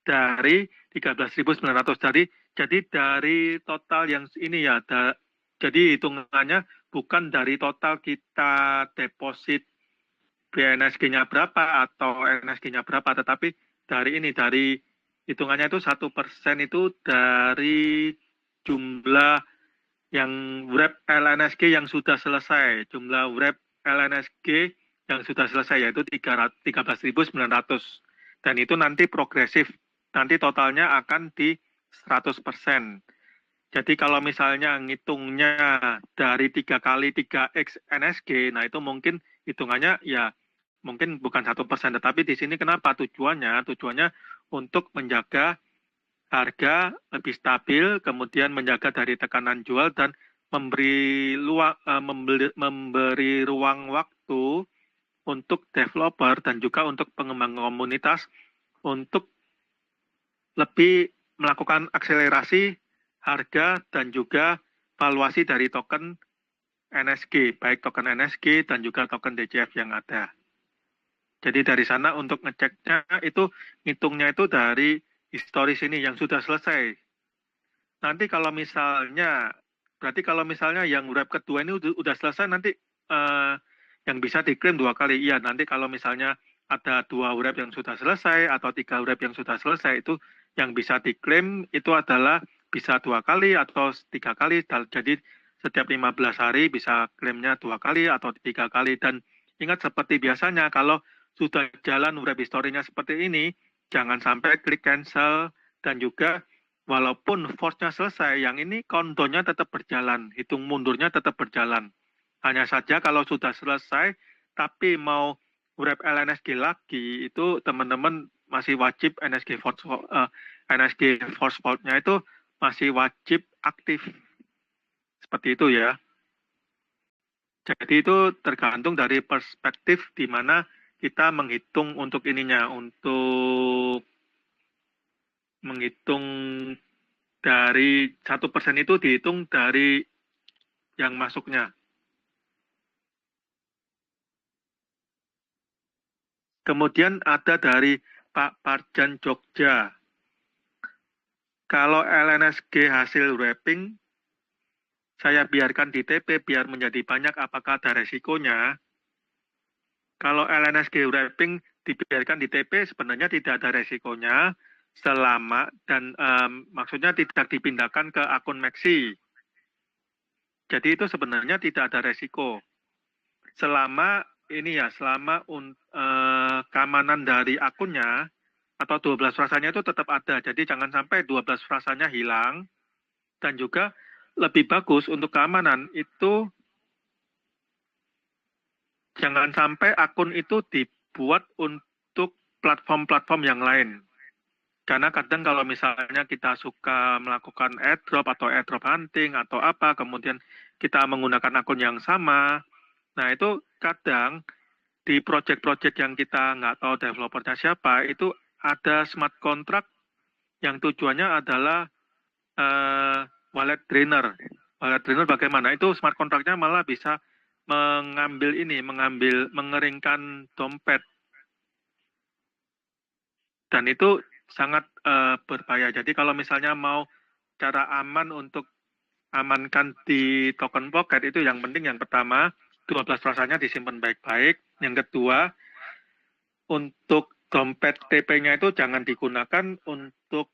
dari 13.900. Jadi dari total yang ini ya, jadi hitungannya bukan dari total kita deposit BNSG-nya berapa atau NSG-nya berapa, tetapi dari hitungannya itu 1% itu dari jumlah yang wrap LNSG yang sudah selesai, jumlah wrap LNSG yang sudah selesai yaitu 13.900, dan itu nanti progresif, nanti totalnya akan di 100%. Jadi kalau misalnya ngitungnya dari 3 kali 3x NSG, nah itu mungkin hitungannya ya mungkin bukan 1%, tetapi di sini kenapa tujuannya? Tujuannya untuk menjaga harga lebih stabil, kemudian menjaga dari tekanan jual dan memberi ruang waktu untuk developer dan juga untuk pengembang komunitas untuk lebih melakukan akselerasi harga dan juga valuasi dari token NSG, baik token NSG dan juga token DCF yang ada. Jadi dari sana untuk ngeceknya itu, ngitungnya itu dari historis ini yang sudah selesai. Nanti kalau misalnya, berarti kalau misalnya yang wrap kedua ini udah selesai, nanti yang bisa diklaim 2 kali. Iya, nanti kalau misalnya ada 2 wrap yang sudah selesai atau 3 wrap yang sudah selesai, itu yang bisa diklaim itu adalah bisa 2 kali atau 3 kali. Jadi setiap 15 hari bisa klaimnya 2 kali atau 3 kali. Dan ingat seperti biasanya, kalau sudah jalan wrap historinya seperti ini, jangan sampai klik cancel, dan juga walaupun force-nya selesai, yang ini countdown-nya tetap berjalan, hitung mundurnya tetap berjalan. Hanya saja kalau sudah selesai, tapi mau wrap LNSG lagi, itu teman-teman masih wajib NSG force fault-nya itu masih wajib aktif. Seperti itu ya. Jadi itu tergantung dari perspektif di mana kita menghitung untuk ininya, untuk menghitung dari 1% itu dihitung dari yang masuknya. Kemudian ada dari Pak Parjan Jogja. Kalau LNSG hasil wrapping, saya biarkan di TP biar menjadi banyak, apakah ada resikonya? Kalau LNSG wrapping dibiarkan di TP sebenarnya tidak ada resikonya, selama dan maksudnya tidak dipindahkan ke akun Maxi. Jadi itu sebenarnya tidak ada resiko. Selama ini ya, selama keamanan dari akunnya atau 12 frasanya itu tetap ada. Jadi jangan sampai 12 frasanya hilang. Dan juga lebih bagus untuk keamanan itu jangan sampai akun itu dibuat untuk platform-platform yang lain. Karena kadang kalau misalnya kita suka melakukan airdrop atau airdrop hunting atau apa, kemudian kita menggunakan akun yang sama, nah itu kadang di project-project yang kita nggak tahu developernya siapa, itu ada smart contract yang tujuannya adalah wallet drainer. Wallet drainer bagaimana? Itu smart contract-nya malah bisa mengeringkan dompet. Dan itu sangat berbahaya. Jadi kalau misalnya mau cara aman untuk amankan di token pocket, itu yang penting yang pertama, 12 frasanya disimpan baik-baik. Yang kedua, untuk dompet TP-nya itu jangan digunakan untuk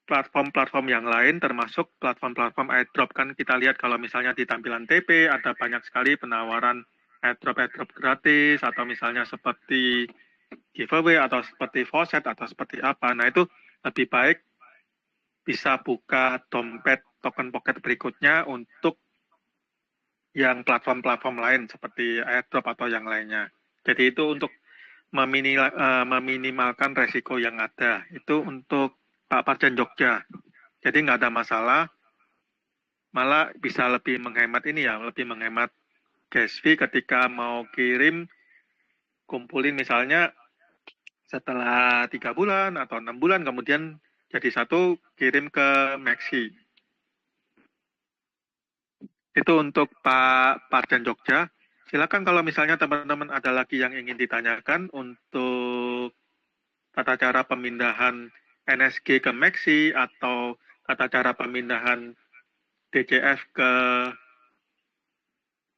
platform-platform yang lain, termasuk platform-platform airdrop. Kan kita lihat kalau misalnya di tampilan TP ada banyak sekali penawaran airdrop gratis, atau misalnya seperti giveaway, atau seperti faucet, atau seperti apa. Nah itu lebih baik bisa buka dompet token pocket berikutnya untuk yang platform-platform lain seperti airdrop atau yang lainnya. Jadi itu untuk meminimalkan resiko yang ada. Itu untuk Pak Parjan Jogja. Jadi nggak ada masalah, malah bisa lebih menghemat ini ya, lebih menghemat gas fee ketika mau kirim, kumpulin misalnya setelah 3 bulan atau 6 bulan, kemudian jadi satu kirim ke Maxi. Itu untuk Pak Parjan Jogja. Silakan kalau misalnya teman-teman ada lagi yang ingin ditanyakan untuk tata cara pemindahan NSG ke Maxi atau tata cara pemindahan DCF ke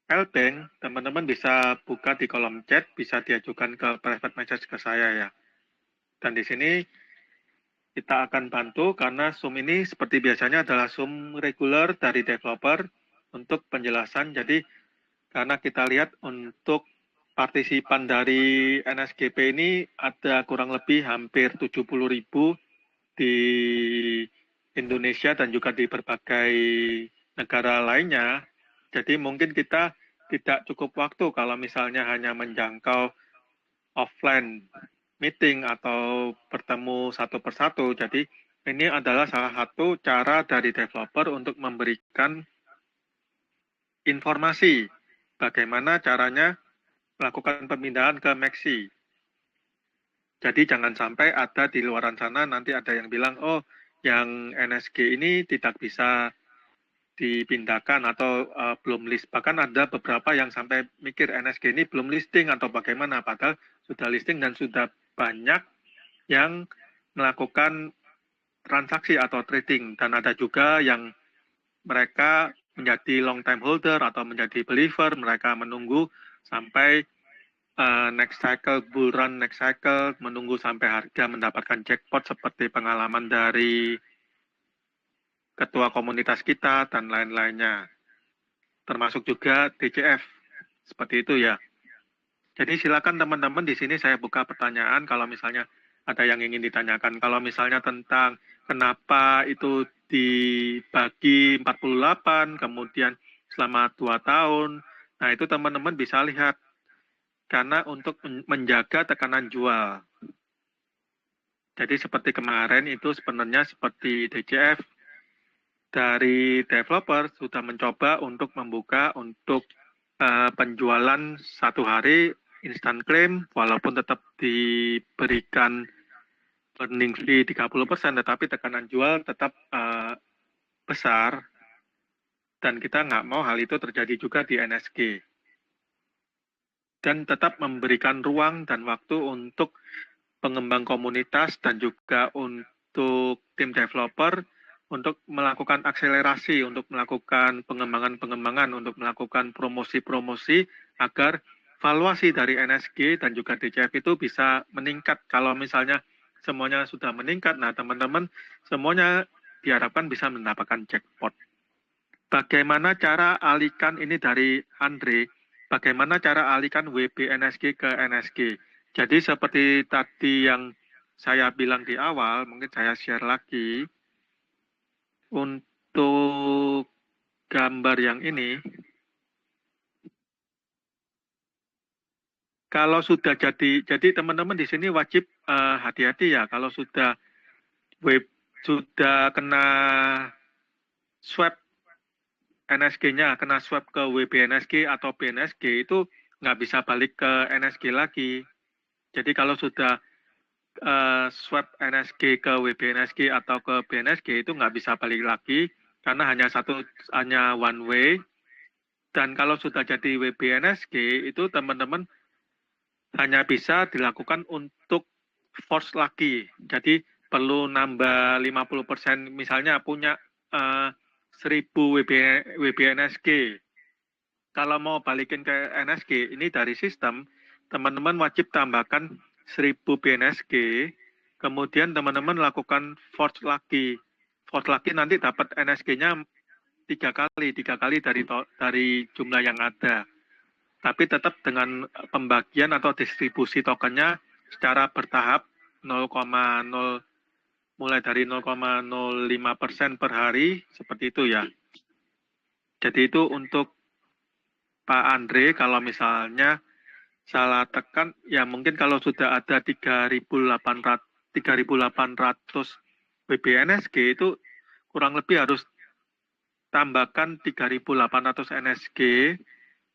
Lbank, teman-teman bisa buka di kolom chat, bisa diajukan ke private message ke saya ya. Dan di sini kita akan bantu karena Zoom ini seperti biasanya adalah Zoom reguler dari developer untuk penjelasan. Jadi karena kita lihat untuk partisipan dari NSGP ini ada kurang lebih hampir 70.000 di Indonesia dan juga di berbagai negara lainnya. Jadi mungkin kita tidak cukup waktu kalau misalnya hanya menjangkau offline meeting atau bertemu satu persatu. Jadi ini adalah salah satu cara dari developer untuk memberikan informasi bagaimana caranya melakukan pemindahan ke Maxi. Jadi jangan sampai ada di luaran sana nanti ada yang bilang, oh yang NSG ini tidak bisa dipindahkan atau belum list. Bahkan ada beberapa yang sampai mikir NSG ini belum listing atau bagaimana, padahal sudah listing dan sudah banyak yang melakukan transaksi atau trading. Dan ada juga yang mereka menjadi long time holder atau menjadi believer, mereka menunggu sampai next cycle, bull run next cycle, menunggu sampai harga mendapatkan jackpot seperti pengalaman dari ketua komunitas kita dan lain-lainnya. Termasuk juga DCF. Seperti itu ya. Jadi silakan teman-teman di sini saya buka pertanyaan kalau misalnya ada yang ingin ditanyakan. Kalau misalnya tentang kenapa itu dibagi 48, kemudian selama 2 tahun, nah itu teman-teman bisa lihat. Karena untuk menjaga tekanan jual. Jadi seperti kemarin itu sebenarnya seperti DCF, dari developer sudah mencoba untuk membuka untuk penjualan 1 hari instant claim, walaupun tetap diberikan earning fee 30%, tetapi tekanan jual tetap besar, dan kita nggak mau hal itu terjadi juga di NSG. Dan tetap memberikan ruang dan waktu untuk pengembang komunitas dan juga untuk tim developer untuk melakukan akselerasi, untuk melakukan pengembangan-pengembangan, untuk melakukan promosi-promosi agar valuasi dari NSG dan juga DCF itu bisa meningkat. Kalau misalnya semuanya sudah meningkat, nah teman-teman semuanya diharapkan bisa mendapatkan jackpot. Bagaimana cara alihkan ini dari Andre? Bagaimana cara alihkan WB NSG ke NSG? Jadi seperti tadi yang saya bilang di awal, mungkin saya share lagi. Untuk gambar yang ini, kalau sudah jadi teman-teman di sini wajib hati-hati ya, kalau sudah kena swap NSG-nya, kena swap ke WBNSG atau BNSG, itu nggak bisa balik ke NSG lagi. Jadi kalau sudah swap NSG ke WBNSG atau ke BNSG itu nggak bisa balik lagi karena hanya one way. Dan kalau sudah jadi WBNSG itu teman-teman hanya bisa dilakukan untuk force lagi. Jadi perlu nambah 50%, misalnya punya 1000 WBNSG. Kalau mau balikin ke NSG, ini dari sistem, teman-teman wajib tambahkan 1000 BNSG, kemudian teman-teman lakukan force lagi. Force lagi nanti dapat NSG-nya 3 kali dari jumlah yang ada. Tapi tetap dengan pembagian atau distribusi tokennya secara bertahap 0,0 mulai dari 0,05% per hari, seperti itu ya. Jadi itu untuk Pak Andre, kalau misalnya salah tekan, ya mungkin kalau sudah ada 3.800 WBNSG itu kurang lebih harus tambahkan 3.800 NSG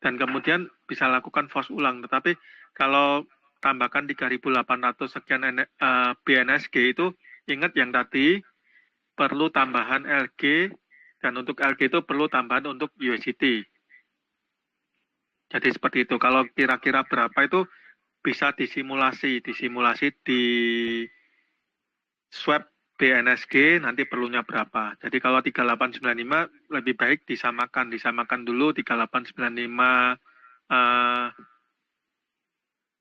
dan kemudian bisa lakukan force ulang. Tetapi kalau tambahkan 3.800 sekian BNSG itu ingat yang tadi perlu tambahan LG dan untuk LG itu perlu tambahan untuk USDT. Jadi seperti itu. Kalau kira-kira berapa itu bisa disimulasi di swab BNSG nanti perlunya berapa. Jadi kalau 3895 lebih baik disamakan dulu 3895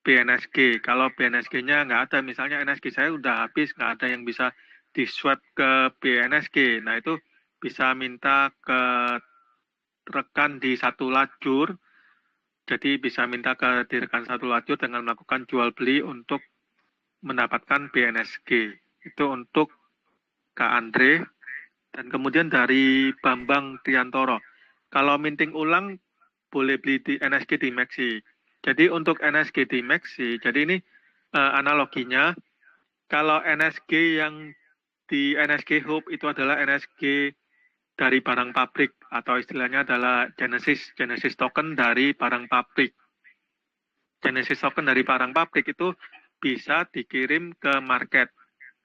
BNSG. Kalau BNSG-nya nggak ada, misalnya NSG saya udah habis, nggak ada yang bisa di swab ke BNSG. Nah itu bisa minta ke rekan di satu lajur. Jadi bisa minta ke rekan satu lajur dengan melakukan jual beli untuk mendapatkan BNSG. Itu untuk Kak Andre. Dan kemudian dari Bambang Triantoro. Kalau minting ulang boleh beli di NSG di Maxi. Jadi untuk NSG di Maxi, jadi ini analoginya kalau NSG yang di NSG Hub itu adalah NSG dari barang pabrik atau istilahnya adalah Genesis token dari barang pabrik. Genesis token dari barang pabrik itu bisa dikirim ke market.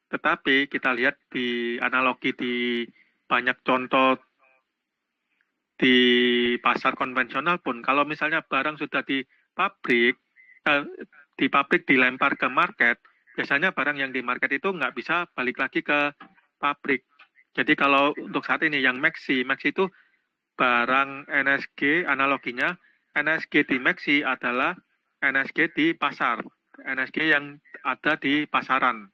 Tetapi kita lihat di analogi di banyak contoh di pasar konvensional pun, kalau misalnya barang sudah eh, di pabrik dilempar ke market, biasanya barang yang di market itu nggak bisa balik lagi ke pabrik. Jadi kalau untuk saat ini yang Maxi itu barang NSG, analoginya NSG di Maxi adalah NSG di pasar, NSG yang ada di pasaran.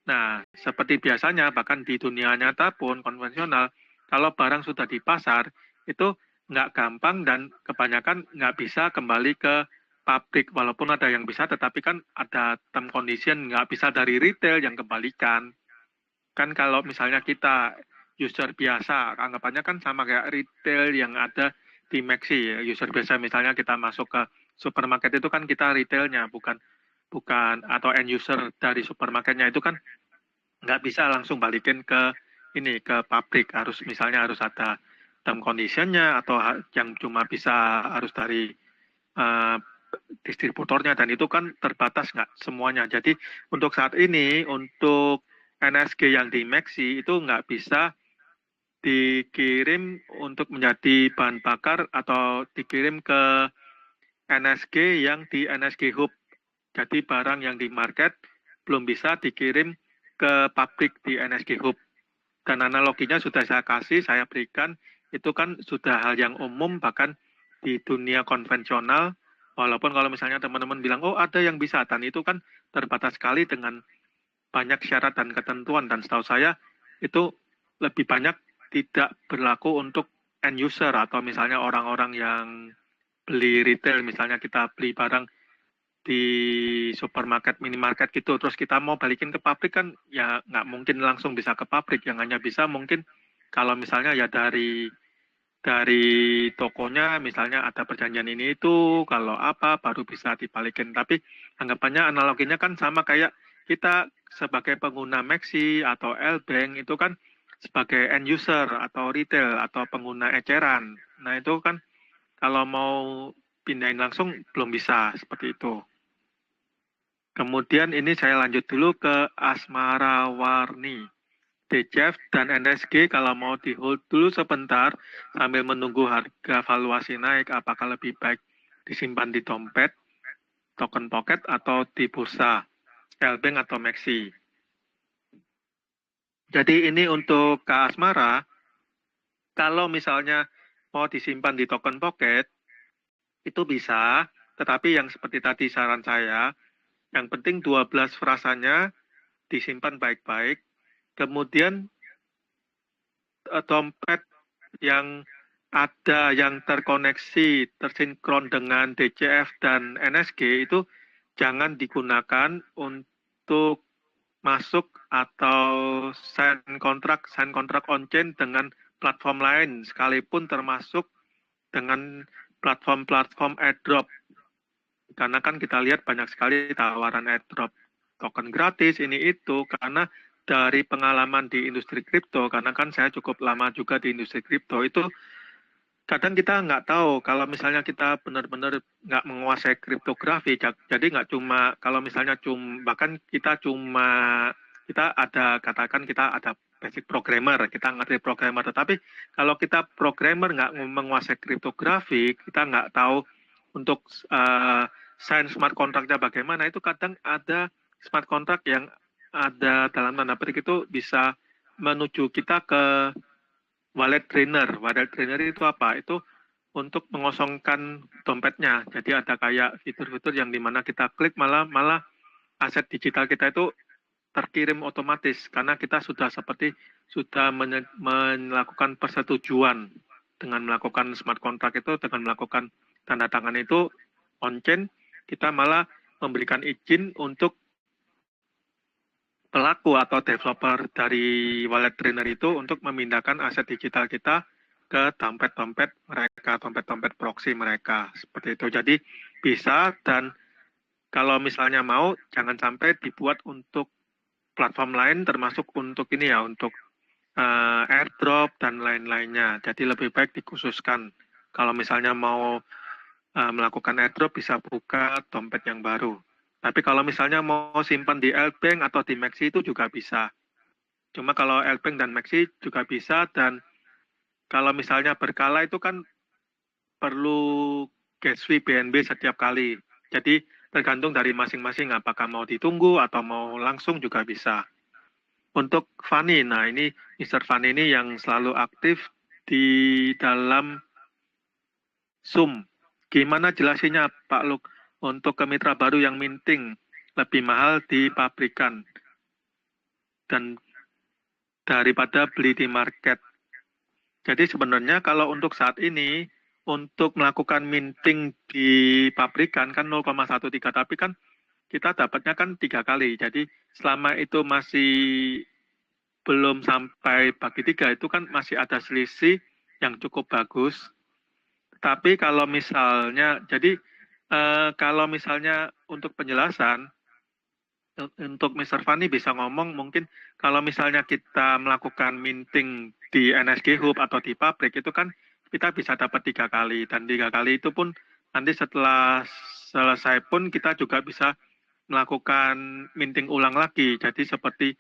Nah, seperti biasanya, bahkan di dunia nyata pun konvensional, kalau barang sudah di pasar, itu nggak gampang dan kebanyakan nggak bisa kembali ke pabrik. Walaupun ada yang bisa, tetapi kan ada term condition, nggak bisa dari retail yang kembalikan. Kan kalau misalnya kita user biasa, anggapannya kan sama kayak retail yang ada di Maxi. Ya. User biasa misalnya kita masuk ke supermarket itu kan kita retailnya, bukan atau end user dari supermarketnya itu kan nggak bisa langsung balikin ke pabrik, harus misalnya harus ada term conditionnya atau yang cuma bisa harus dari uh, distributornya dan itu kan terbatas nggak semuanya. Jadi untuk saat ini untuk NSG yang di Maxi itu nggak bisa dikirim untuk menjadi bahan bakar atau dikirim ke NSG yang di NSG Hub. Jadi barang yang di market belum bisa dikirim ke pabrik di NSG Hub. Dan analoginya sudah saya berikan, itu kan sudah hal yang umum bahkan di dunia konvensional, walaupun kalau misalnya teman-teman bilang, oh ada yang bisa, dan itu kan terbatas sekali dengan banyak syarat dan ketentuan, dan setahu saya itu lebih banyak tidak berlaku untuk end user, atau misalnya orang-orang yang beli retail, misalnya kita beli barang di supermarket, minimarket gitu, terus kita mau balikin ke pabrik kan ya nggak mungkin langsung bisa ke pabrik, yang hanya bisa mungkin kalau misalnya ya dari tokonya misalnya ada perjanjian ini itu, kalau apa baru bisa dibalikin. Tapi anggapannya analoginya kan sama kayak kita sebagai pengguna Maxi atau L-Bank itu kan sebagai end user atau retail atau pengguna eceran. Nah itu kan kalau mau pindahin langsung belum bisa seperti itu. Kemudian ini saya lanjut dulu ke Asmara Warni. DCF dan NSG kalau mau di hold dulu sebentar sambil menunggu harga valuasi naik, apakah lebih baik disimpan di dompet, token pocket, atau di bursa, L-Bank atau Maxi. Jadi ini untuk Kak Asmara, kalau misalnya mau disimpan di token pocket, itu bisa, tetapi yang seperti tadi saran saya, yang penting 12 frasanya disimpan baik-baik, kemudian dompet yang ada yang terkoneksi, tersinkron dengan DCF dan NSG itu jangan digunakan untuk masuk atau sign kontrak on-chain dengan platform lain, sekalipun termasuk dengan platform-platform airdrop. Karena kan kita lihat banyak sekali tawaran airdrop token gratis ini itu, karena dari pengalaman di industri kripto, karena kan saya cukup lama juga di industri kripto, itu kadang kita nggak tahu kalau misalnya kita benar-benar nggak menguasai kriptografi. Jadi nggak cuma kalau misalnya bahkan kita ada katakan kita ada basic programmer, kita ngerti programmer, tetapi kalau kita programmer nggak menguasai kriptografi, kita nggak tahu untuk sign smart contract-nya bagaimana, itu kadang ada smart contract yang ada dalam tanda petik itu bisa menuju kita ke wallet drainer. Wallet drainer itu apa? Itu untuk mengosongkan dompetnya. Jadi ada kayak fitur-fitur yang dimana kita klik malah aset digital kita itu terkirim otomatis karena kita sudah melakukan persetujuan dengan melakukan smart contract itu, dengan melakukan tanda tangan itu on-chain, kita malah memberikan izin untuk pelaku atau developer dari wallet drainer itu untuk memindahkan aset digital kita ke dompet-dompet mereka, dompet-dompet proxy mereka, seperti itu. Jadi bisa, dan kalau misalnya mau, jangan sampai dibuat untuk platform lain, termasuk untuk ini ya, untuk airdrop dan lain-lainnya. Jadi lebih baik dikhususkan. Kalau misalnya mau melakukan airdrop, bisa buka dompet yang baru. Tapi kalau misalnya mau simpan di L-Bank atau di Maxi itu juga bisa. Cuma kalau L-Bank dan Maxi juga bisa, dan kalau misalnya berkala itu kan perlu gas fee BNB setiap kali. Jadi tergantung dari masing-masing apakah mau ditunggu atau mau langsung juga bisa. Untuk Fanny, nah ini Mr. Fanny ini yang selalu aktif di dalam Zoom. Gimana jelasinnya Pak Luk untuk ke mitra baru yang minting lebih mahal di pabrikan dan daripada beli di market. Jadi sebenarnya kalau untuk saat ini untuk melakukan minting di pabrikan kan 0,13, tapi kan kita dapatnya kan 3 kali. Jadi selama itu masih belum sampai bagi 3 itu kan masih ada selisih yang cukup bagus. Tapi kalau misalnya, jadi kalau misalnya untuk penjelasan, untuk Mr. Fanny bisa ngomong mungkin kalau misalnya kita melakukan minting di NSG Hub atau di pabrik itu kan kita bisa dapat 3 kali, dan 3 kali itu pun nanti setelah selesai pun kita juga bisa melakukan minting ulang lagi. Jadi seperti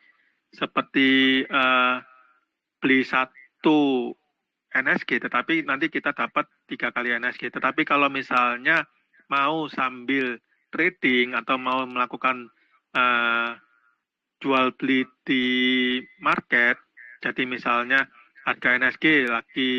beli satu NSG, tetapi nanti kita dapat 3 kali NSG. Tetapi kalau misalnya mau sambil trading atau mau melakukan jual beli di market, jadi misalnya harga NSG lagi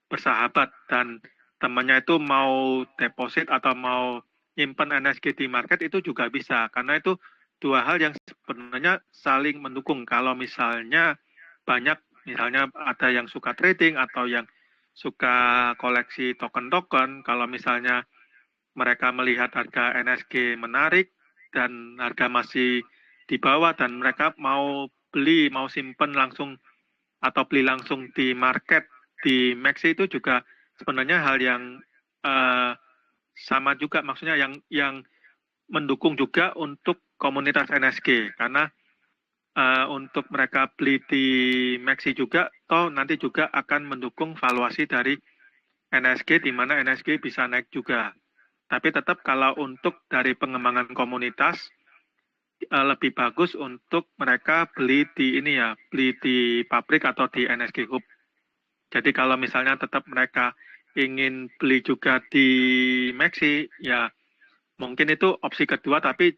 bersahabat dan temannya itu mau deposit atau mau nyimpen NSG di market, itu juga bisa, karena itu dua hal yang sebenarnya saling mendukung. Kalau misalnya banyak, misalnya ada yang suka trading atau yang suka koleksi token-token, kalau misalnya mereka melihat harga NSG menarik dan harga masih di bawah dan mereka mau beli, mau simpen langsung atau beli langsung di market, di Maxi, itu juga sebenarnya hal yang sama juga, maksudnya yang mendukung juga untuk komunitas NSG, karena untuk mereka beli di Maxi juga, toh nanti juga akan mendukung valuasi dari NSG, di mana NSG bisa naik juga. Tapi tetap kalau untuk dari pengembangan komunitas, lebih bagus untuk mereka beli di ini ya, beli di pabrik atau di NSG Hub. Jadi kalau misalnya tetap mereka ingin beli juga di Maxi, ya mungkin itu opsi kedua, tapi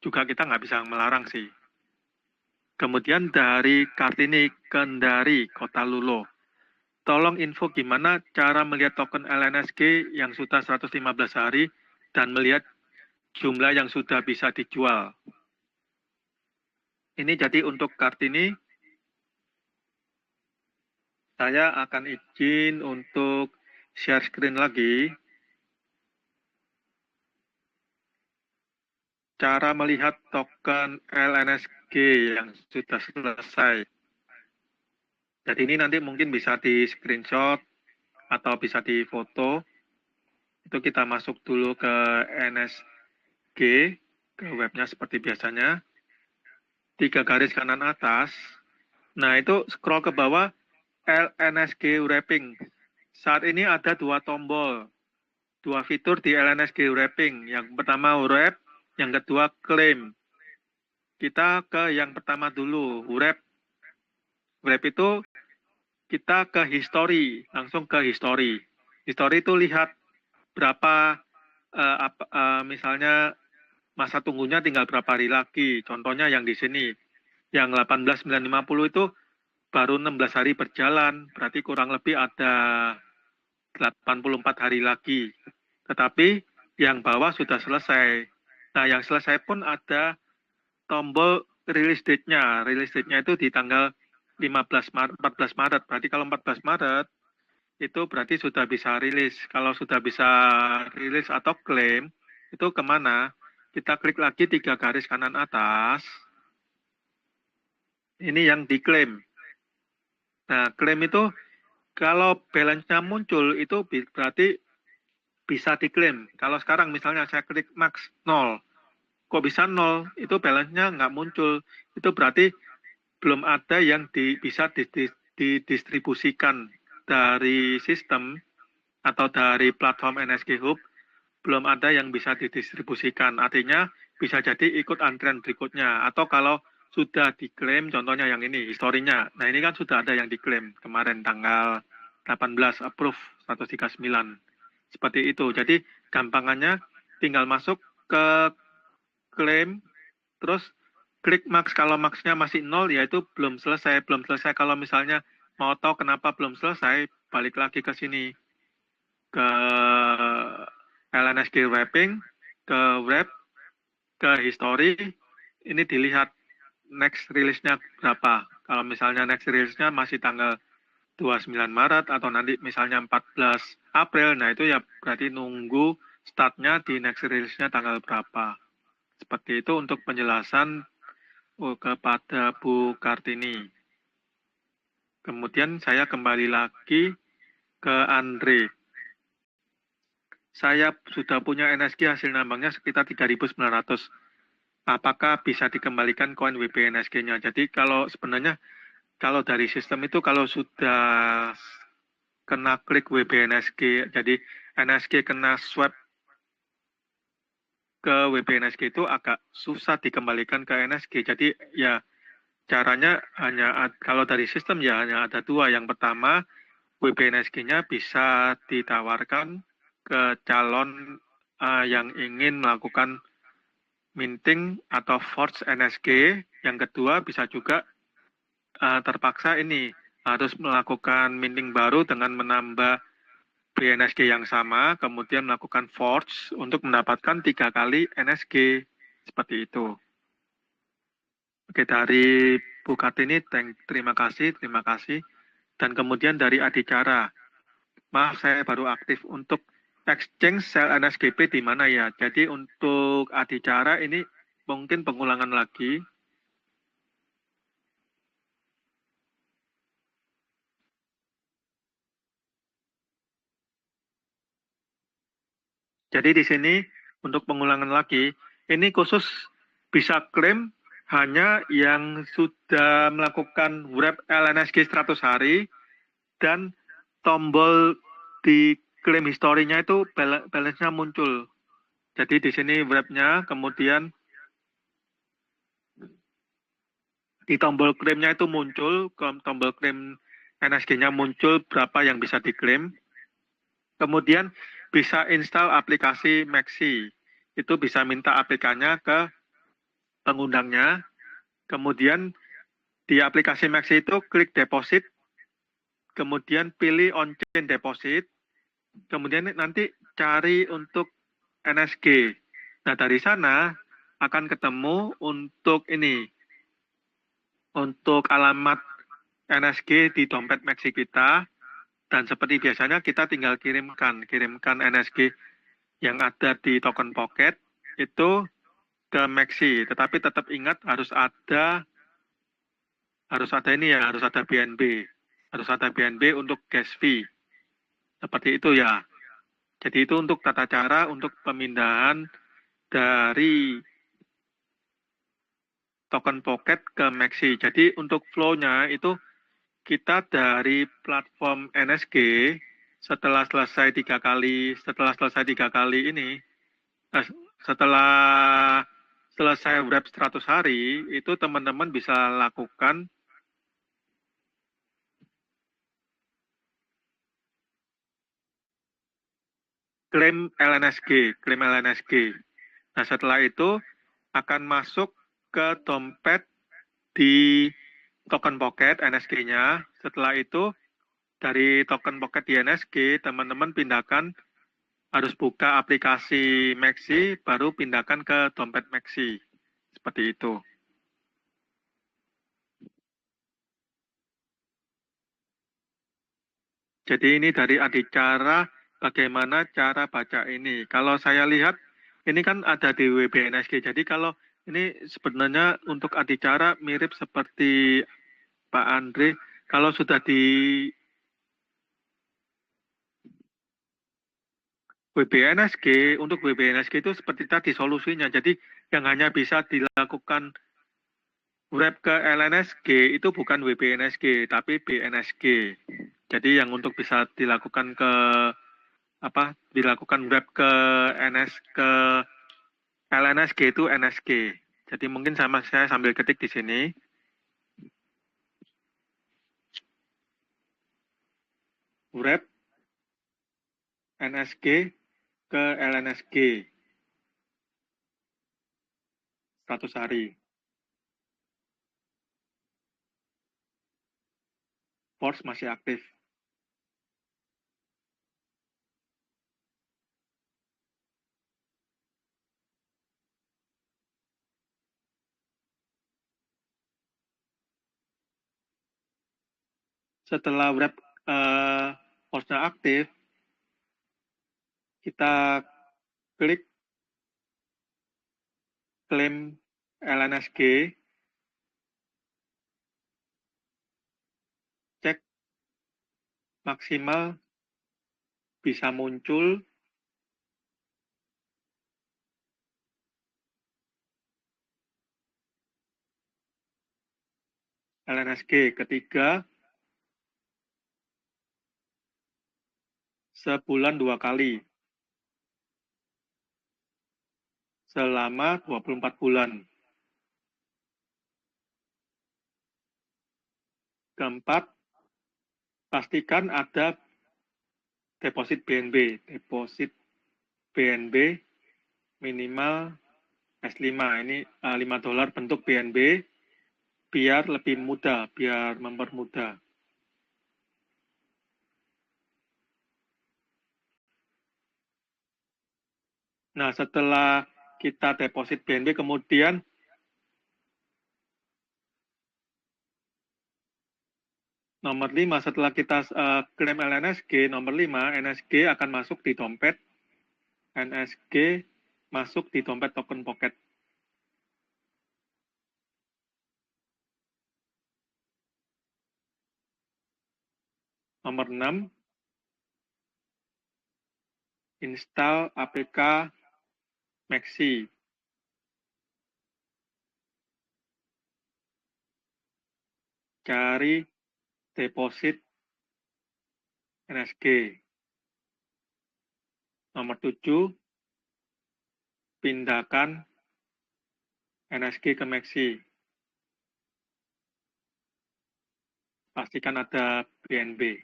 juga kita nggak bisa melarang sih. Kemudian dari Kartini Kendari, Kota Lulo. Tolong info gimana cara melihat token LNSG yang sudah 115 hari dan melihat jumlah yang sudah bisa dijual. Ini jadi untuk Kartini, saya akan izin untuk share screen lagi. Cara melihat token LNSG yang sudah selesai. Jadi ini nanti mungkin bisa di screenshot atau bisa di foto. Itu kita masuk dulu ke NSG, ke webnya seperti biasanya. 3 garis kanan atas. Nah, itu scroll ke bawah, LNSG Wrapping. Saat ini ada 2 tombol, 2 fitur di LNSG Wrapping. Yang pertama wrap, yang kedua claim. Kita ke yang pertama dulu, wrap. Wrap itu kita ke history, langsung ke history. History itu lihat berapa, misalnya masa tunggunya tinggal berapa hari lagi. Contohnya yang di sini, yang 18.950 itu baru 16 hari berjalan, berarti kurang lebih ada 84 hari lagi. Tetapi yang bawah sudah selesai. Nah, yang selesai pun ada tombol release date-nya. Release date-nya itu di tanggal 14 Maret. Berarti kalau 14 Maret, itu berarti sudah bisa rilis. Kalau sudah bisa rilis atau klaim, itu kemana? Kita klik lagi 3 garis kanan atas. Ini yang diklaim. Nah, klaim itu kalau balance-nya muncul, itu berarti bisa diklaim. Kalau sekarang misalnya saya klik max 0, kok bisa 0? Itu balance-nya nggak muncul. Itu berarti belum ada yang bisa didistribusikan dari sistem atau dari platform NSG Hub, belum ada yang bisa didistribusikan. Artinya bisa jadi ikut antrian berikutnya. Atau kalau sudah diklaim, contohnya yang ini, historinya. Nah, ini kan sudah ada yang diklaim kemarin tanggal 18, approve 139. Seperti itu. Jadi gampangannya tinggal masuk ke klaim, terus klik max. Kalau maxnya masih 0, yaitu belum selesai. Belum selesai. Kalau misalnya mau tahu kenapa belum selesai, balik lagi ke sini. Ke LNSG wrapping, ke wrap, ke history, ini dilihat next release-nya berapa. Kalau misalnya next release-nya masih tanggal 29 Maret atau nanti misalnya 14 April, nah itu ya berarti nunggu startnya di next release-nya tanggal berapa. Seperti itu untuk penjelasan kepada Bu Kartini. Kemudian saya kembali lagi ke Andre. Saya sudah punya NSG hasil nambangnya sekitar 3.900. Apakah bisa dikembalikan koin WBNSG-nya? Jadi kalau sebenarnya kalau dari sistem itu kalau sudah kena klik WBNSG, jadi NSG kena swap ke WBNSG itu agak susah dikembalikan ke NSG. Jadi ya caranya hanya kalau dari sistem ya hanya ada 2. Yang pertama, WBNSG-nya bisa ditawarkan ke calon yang ingin melakukan minting atau forge NSG. Yang kedua bisa juga terpaksa ini harus melakukan minting baru dengan menambah BNSG yang sama, kemudian melakukan forge untuk mendapatkan 3 kali NSG. Seperti itu. Oke, dari Bu Kartini, terima kasih. Dan kemudian dari Adicara, maaf saya baru aktif untuk exchange sel NSGP di mana ya? Jadi untuk Adicara ini mungkin pengulangan lagi. Jadi di sini untuk pengulangan lagi, ini khusus bisa klaim hanya yang sudah melakukan wrap LNSG 100 hari dan tombol di klaim historinya itu balance-nya muncul. Jadi di sini wrap-nya, kemudian di tombol klaimnya itu muncul, tombol klaim NSG-nya muncul berapa yang bisa diklaim. Kemudian bisa install aplikasi Maxi. Itu bisa minta APK-nya ke pengundangnya. Kemudian di aplikasi Maxi itu klik deposit, kemudian pilih on-chain deposit, kemudian nanti cari untuk NSG. Nah, dari sana akan ketemu untuk ini, untuk alamat NSG di dompet Maxi kita, dan seperti biasanya kita tinggal kirimkan NSG yang ada di token pocket itu ke Maxi. Tetapi tetap ingat harus ada ini ya, harus ada BNB untuk gas fee. Seperti itu ya. Jadi itu untuk tata cara untuk pemindahan dari token Pocket ke Maxi. Jadi untuk flow-nya itu kita dari platform NSG setelah selesai tiga kali ini, setelah selesai wrap 100 hari, itu teman-teman bisa lakukan klaim LNSG. Nah, setelah itu akan masuk ke dompet di token Pocket NSG-nya. Setelah itu dari token Pocket di NSG, teman-teman pindahkan, harus buka aplikasi Maxi, baru pindahkan ke dompet Maxi. Seperti itu. Jadi ini dari adicara bagaimana cara baca ini. Kalau saya lihat, ini kan ada di WBNSG. Jadi kalau ini sebenarnya untuk adicara mirip seperti Pak Andre. Kalau sudah di WBNSG, untuk WBNSG itu seperti tadi solusinya. Jadi yang hanya bisa dilakukan wrap ke LNSG itu bukan WBNSG, tapi BNSG. Jadi yang untuk bisa dilakukan ke dilakukan wrap ke ke LNSG itu NSG. Jadi mungkin saya sambil ketik di sini. Wrap NSG ke LNSG 100 hari. Force masih aktif. Setelah wrap Force-nya aktif, kita klik klaim LNSG, cek maksimal bisa muncul LNSG ketiga sebulan 2 kali selama 24 bulan. Keempat, pastikan ada deposit BNB. Deposit BNB minimal S5. Ini $5 bentuk BNB biar lebih mudah, biar mempermudah. Nah, setelah kita deposit BNB, kemudian nomor 5, setelah kita klaim LNSG, nomor 5, NSG akan masuk di dompet. NSG masuk di dompet token Pocket. Nomor 6, install APK Maxi. Cari deposit NSG. Nomor 7, pindahkan NSG ke Maxi. Pastikan ada BNB.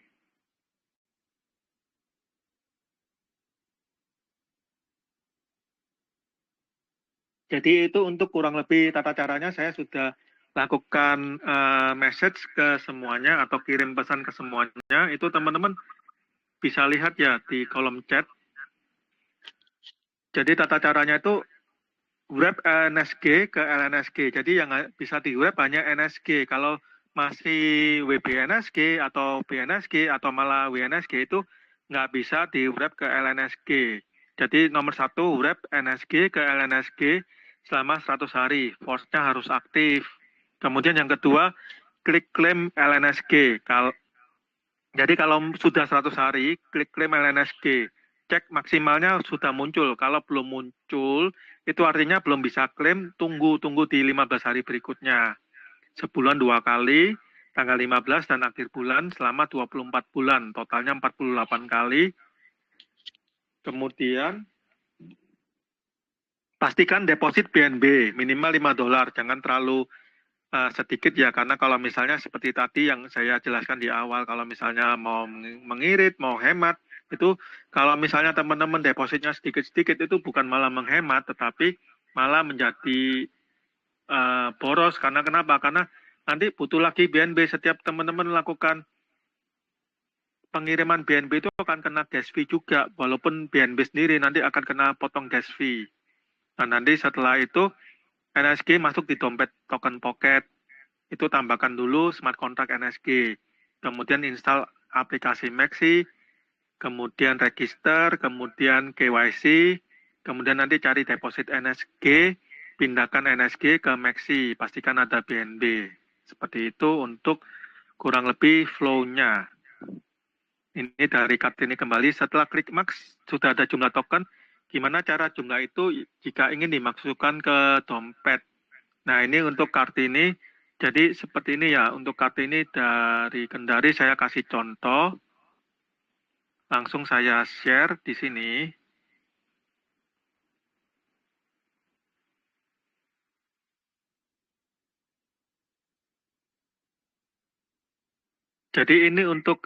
Jadi itu untuk kurang lebih tata caranya saya sudah lakukan message ke semuanya atau kirim pesan ke semuanya. Itu teman-teman bisa lihat ya di kolom chat. Jadi tata caranya itu wrap NSG ke LNSG. Jadi yang bisa di wrap hanya NSG. Kalau masih WBNSG atau BNSG atau malah WNSG itu nggak bisa di wrap ke LNSG. Jadi nomor 1 wrap NSG ke LNSG selama 100 hari. Force-nya harus aktif. Kemudian yang kedua, klik klaim LNSG. Jadi kalau sudah 100 hari, klik klaim LNSG. cek maksimalnya sudah muncul. Kalau belum muncul, itu artinya belum bisa klaim, tunggu di 15 hari berikutnya. Sebulan 2 kali, tanggal 15 dan akhir bulan selama 24 bulan, totalnya 48 kali. Kemudian pastikan deposit BNB minimal $5, jangan terlalu sedikit ya, karena kalau misalnya seperti tadi yang saya jelaskan di awal, kalau misalnya mau mengirit, mau hemat, itu kalau misalnya teman-teman depositnya sedikit-sedikit itu bukan malah menghemat, tetapi malah menjadi boros. Karena kenapa? Karena nanti butuh lagi BNB. Setiap teman-teman melakukan pengiriman BNB itu akan kena gas fee juga, walaupun BNB sendiri nanti akan kena potong gas fee. Nah, nanti setelah itu NSG masuk di dompet token pocket, itu tambahkan dulu smart contract NSG, kemudian install aplikasi Maxi, kemudian register, kemudian KYC, kemudian nanti cari deposit NSG, pindahkan NSG ke Maxi, pastikan ada BNB. Seperti itu untuk kurang lebih flow-nya. Ini dari Kartini kembali, setelah klik Max, sudah ada jumlah token, gimana cara jumlah itu jika ingin dimasukkan ke dompet. Nah, ini untuk Kartini, jadi seperti ini ya, untuk Kartini dari Kendari saya kasih contoh, langsung saya share di sini. Jadi ini untuk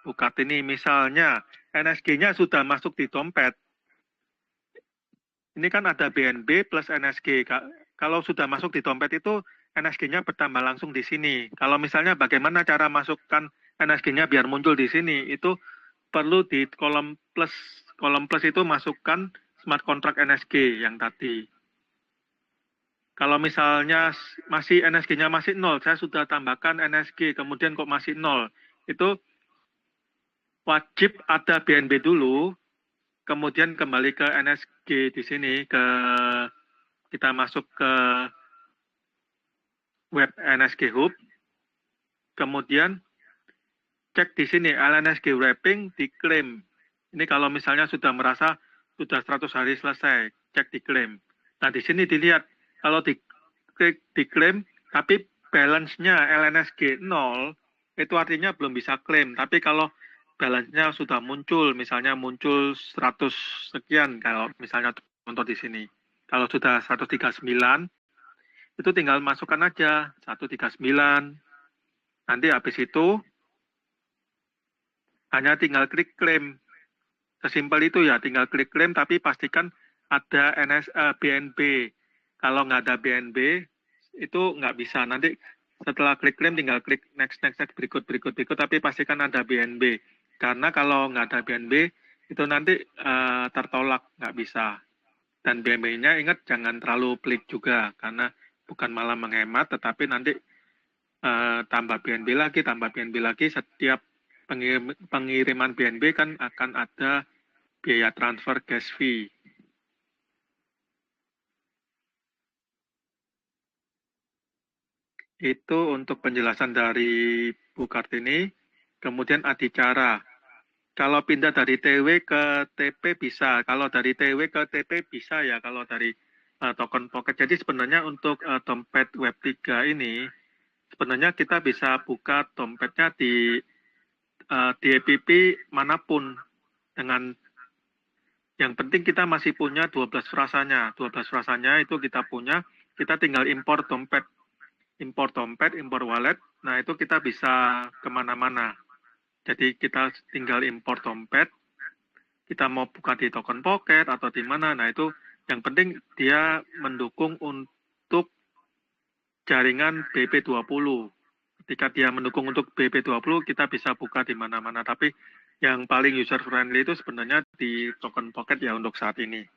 Bu Kartini, misalnya NSG-nya sudah masuk di dompet, ini kan ada BNB plus NSG. Kalau sudah masuk di dompet itu NSG-nya bertambah langsung di sini. Kalau misalnya bagaimana cara masukkan NSG-nya biar muncul di sini, itu perlu di kolom plus. Kolom plus itu masukkan smart contract NSG yang tadi. Kalau misalnya masih NSG-nya masih 0, saya sudah tambahkan NSG, kemudian kok masih 0, itu wajib ada BNB dulu, kemudian kembali ke NSG di sini, kita masuk ke web NSG Hub, kemudian cek di sini LNSG wrapping diklaim. Ini kalau misalnya sudah merasa sudah 100 hari selesai, cek diklaim. Nah, di sini dilihat kalau diklaim tapi balance-nya LNSG 0, itu artinya belum bisa klaim. Tapi kalau balance-nya sudah muncul, misalnya muncul 100 sekian, kalau misalnya contoh di sini. Kalau sudah 139, itu tinggal masukkan aja 139. Nanti habis itu hanya tinggal klik klaim. Sesimpel itu ya, tinggal klik klaim, tapi pastikan ada BNB. Kalau nggak ada BNB, itu nggak bisa. Nanti setelah klik klaim, tinggal klik next, berikut, tapi pastikan ada BNB. Karena kalau nggak ada BNB, itu nanti tertolak, nggak bisa. Dan BNB-nya ingat jangan terlalu pelit juga, karena bukan malah menghemat, tetapi nanti tambah BNB lagi, setiap pengiriman BNB kan akan ada biaya transfer gas fee. Itu untuk penjelasan dari Bu Kartini. Kemudian adicara. Kalau pindah dari TW ke TP bisa. Kalau dari TW ke TP bisa ya, kalau dari token pocket. Jadi sebenarnya untuk dompet Web3 ini, sebenarnya kita bisa buka dompetnya di DPP manapun. Dengan yang penting kita masih punya 12 frasanya. 12 frasanya itu kita punya, kita tinggal impor dompet, impor wallet. Nah, itu kita bisa kemana-mana. Jadi kita tinggal impor dompet, kita mau buka di token pocket atau di mana. Nah, itu yang penting dia mendukung untuk jaringan BP20. Ketika dia mendukung untuk BP20, kita bisa buka di mana-mana. Tapi yang paling user friendly itu sebenarnya di token pocket ya untuk saat ini.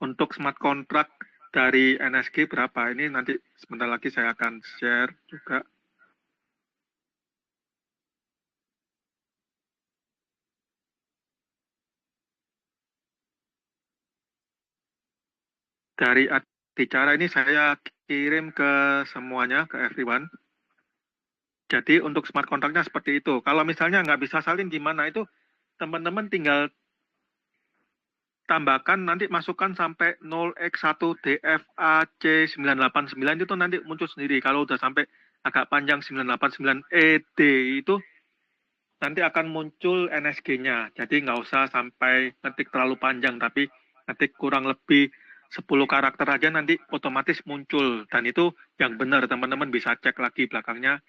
Untuk smart contract dari NSG berapa? Ini nanti sebentar lagi saya akan share juga. Dari adicara ini saya kirim ke semuanya, ke everyone. Jadi untuk smart contract-nya seperti itu. Kalau misalnya nggak bisa salin gimana itu, teman-teman tinggal tambahkan, nanti masukkan sampai 0x1 DFAC989 itu nanti muncul sendiri. Kalau udah sampai agak panjang 989ED itu nanti akan muncul NSG-nya. Jadi nggak usah sampai ngetik terlalu panjang, tapi ngetik kurang lebih 10 karakter aja nanti otomatis muncul. Dan itu yang benar, teman-teman bisa cek lagi belakangnya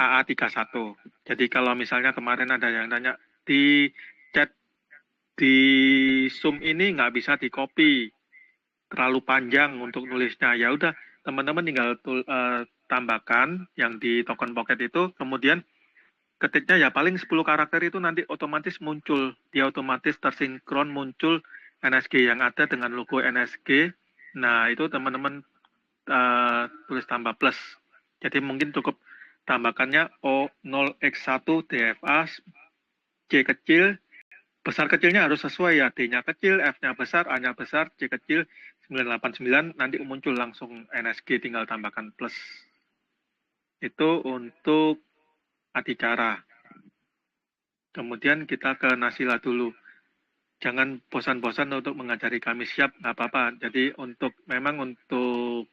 AA31. Jadi kalau misalnya kemarin ada yang tanya, di chat di Zoom ini nggak bisa di copy, terlalu panjang untuk nulisnya. Ya udah, teman-teman tinggal tambahkan yang di token pocket itu, kemudian ketiknya ya paling 10 karakter itu nanti otomatis muncul. Dia otomatis tersinkron muncul NSG yang ada dengan logo NSG. Nah, itu teman-teman tulis tambah plus. Jadi mungkin cukup tambahkannya O0X1 DFA C kecil, besar kecilnya harus sesuai ya, D-nya kecil, F-nya besar, A-nya besar, C kecil 989, nanti muncul langsung NSG, tinggal tambahkan plus. Itu untuk adicara. Kemudian kita ke Nasila dulu. Jangan bosan-bosan untuk mengajari kami, siap, nggak apa-apa. Jadi memang untuk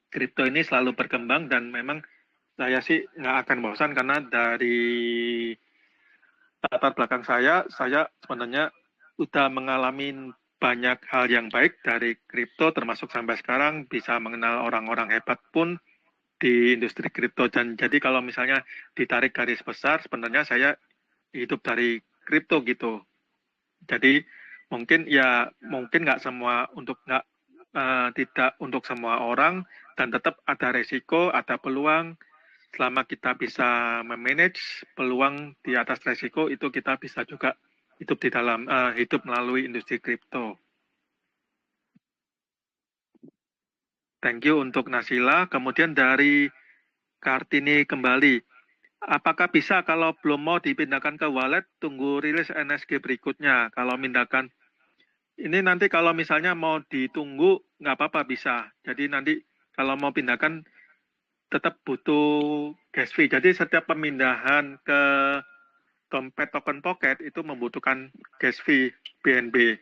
kripto ini selalu berkembang dan memang saya sih nggak akan bosan karena dari latar belakang saya sebenarnya udah mengalami banyak hal yang baik dari kripto, termasuk sampai sekarang bisa mengenal orang-orang hebat pun di industri kripto. Dan jadi kalau misalnya ditarik garis besar, sebenarnya saya hidup dari kripto gitu. Jadi mungkin nggak semua tidak untuk semua orang, dan tetap ada resiko, ada peluang. Selama kita bisa memanage peluang di atas resiko, itu kita bisa juga hidup melalui industri kripto. Thank you untuk Nasila. Kemudian dari Kartini kembali. Apakah bisa kalau belum mau dipindahkan ke wallet, tunggu rilis NSG berikutnya? Kalau pindahkan, ini nanti kalau misalnya mau ditunggu, nggak apa-apa bisa. Jadi nanti kalau mau pindahkan, tetap butuh gas fee. Jadi setiap pemindahan ke dompet token pocket itu membutuhkan gas fee BNB.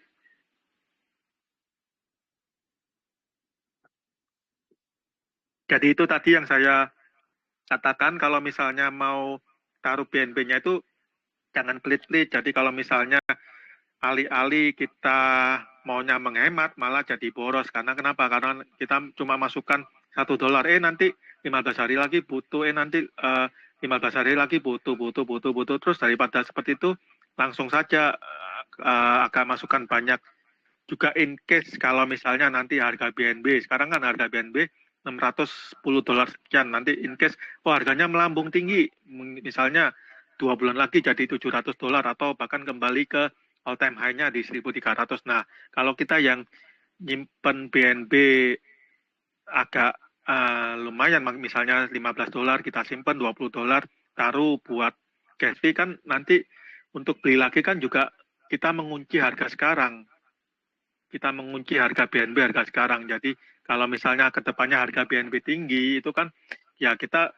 Jadi itu tadi yang saya katakan, kalau misalnya mau taruh BNB-nya itu jangan pelit-pelit. Jadi kalau misalnya alih-alih kita maunya menghemat, malah jadi boros. Karena kenapa? Karena kita cuma masukkan $1. Nanti 15 hari lagi butuh, nanti 15 hari lagi butuh. Terus daripada seperti itu, langsung saja agak masukkan banyak. Juga in case kalau misalnya nanti harga BNB, sekarang kan harga BNB $610 sekian, nanti in case harganya melambung tinggi, misalnya 2 bulan lagi jadi $700 atau bahkan kembali ke all time high-nya di 1.300. Nah, kalau kita yang nyimpen BNB agak lumayan, misalnya $15 kita simpen, $20 taruh buat gas fee, kan nanti untuk beli lagi kan juga kita mengunci harga sekarang. Kita mengunci harga BNB harga sekarang. Jadi kalau misalnya kedepannya harga BNB tinggi, itu kan ya kita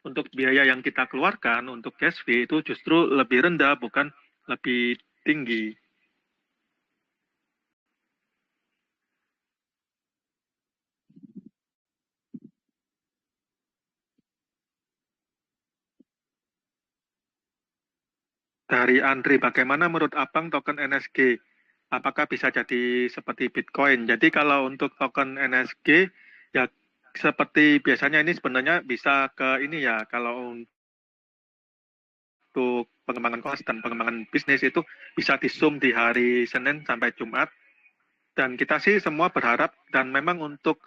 untuk biaya yang kita keluarkan untuk gas fee itu justru lebih rendah, bukan lebih tinggi. Dari Andri, bagaimana menurut Abang token NSG? Apakah bisa jadi seperti Bitcoin? Jadi kalau untuk token NSG, ya seperti biasanya ini sebenarnya bisa ke ini ya, kalau untuk pengembangan kelas dan pengembangan bisnis itu bisa di Zoom di hari Senin sampai Jumat. Dan kita sih semua berharap, dan memang untuk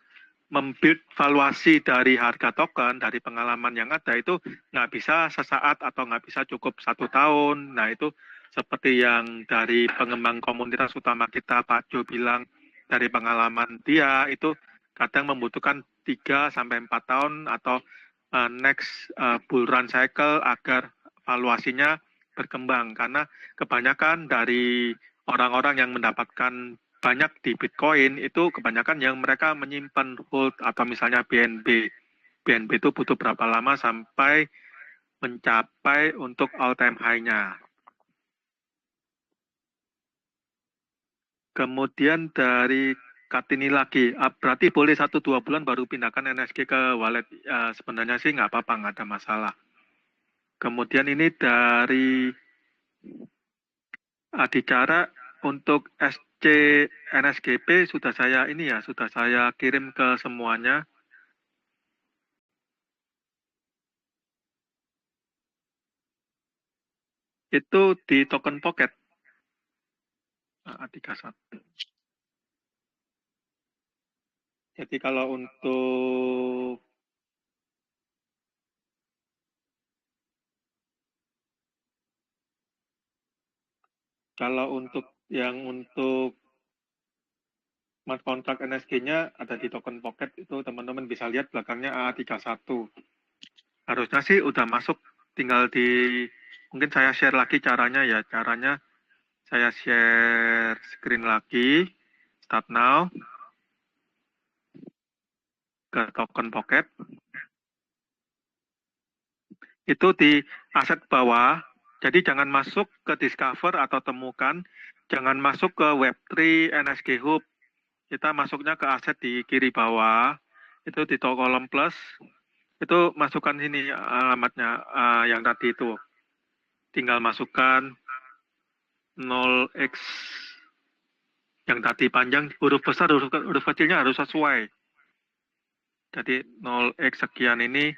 membuild valuasi dari harga token, dari pengalaman yang ada itu nggak bisa sesaat atau nggak bisa cukup 1 tahun. Nah itu seperti yang dari pengembang komunitas utama kita, Pak Jo bilang, dari pengalaman dia itu kadang membutuhkan 3-4 tahun atau next bull run cycle agar valuasinya berkembang. Karena kebanyakan dari orang-orang yang mendapatkan banyak di Bitcoin itu kebanyakan yang mereka menyimpan hold atau misalnya BNB. BNB itu butuh berapa lama sampai mencapai untuk all time high-nya. Kemudian dari Kartini lagi, berarti boleh 1-2 bulan baru pindahkan NSG ke wallet. Sebenarnya sih nggak apa-apa, nggak ada masalah. Kemudian ini dari Adicara untuk SC NSGP sudah saya kirim ke semuanya. Itu di token pocket. A31. Jadi untuk smart contract NSG-nya ada di token pocket, itu teman-teman bisa lihat belakangnya A31. Harusnya sih udah masuk, tinggal mungkin saya share lagi caranya ya. Caranya saya share screen lagi, start now, ke token pocket. Itu di aset bawah, jadi jangan masuk ke discover atau temukan, jangan masuk ke Web3 NSG Hub. Kita masuknya ke aset di kiri bawah, itu di kolom plus, itu masukkan sini alamatnya yang tadi itu. Tinggal masukkan 0x yang tadi panjang, huruf besar, huruf kecilnya harus sesuai. Jadi 0x sekian ini.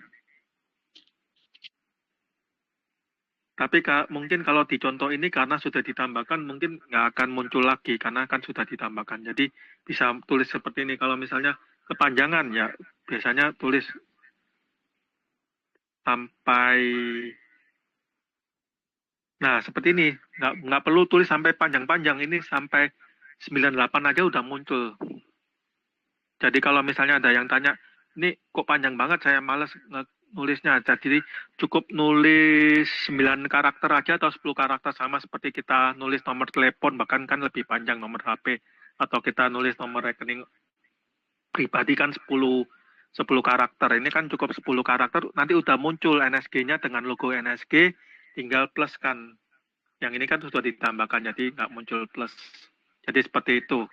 Tapi mungkin kalau di contoh ini karena sudah ditambahkan mungkin nggak akan muncul lagi karena kan sudah ditambahkan. Jadi bisa tulis seperti ini. Kalau misalnya kepanjangan ya biasanya tulis sampai, nah seperti ini. Nggak perlu tulis sampai panjang-panjang, ini sampai 98 aja udah muncul. Jadi kalau misalnya ada yang tanya, ini kok panjang banget, saya males nulisnya. Jadi cukup nulis 9 karakter aja atau 10 karakter, sama seperti kita nulis nomor telepon, bahkan kan lebih panjang nomor HP. Atau kita nulis nomor rekening pribadi kan 10 karakter. Ini kan cukup 10 karakter, nanti udah muncul NSG-nya dengan logo NSG, tinggal plus kan. Yang ini kan sudah ditambahkan, jadi nggak muncul plus. Jadi seperti itu.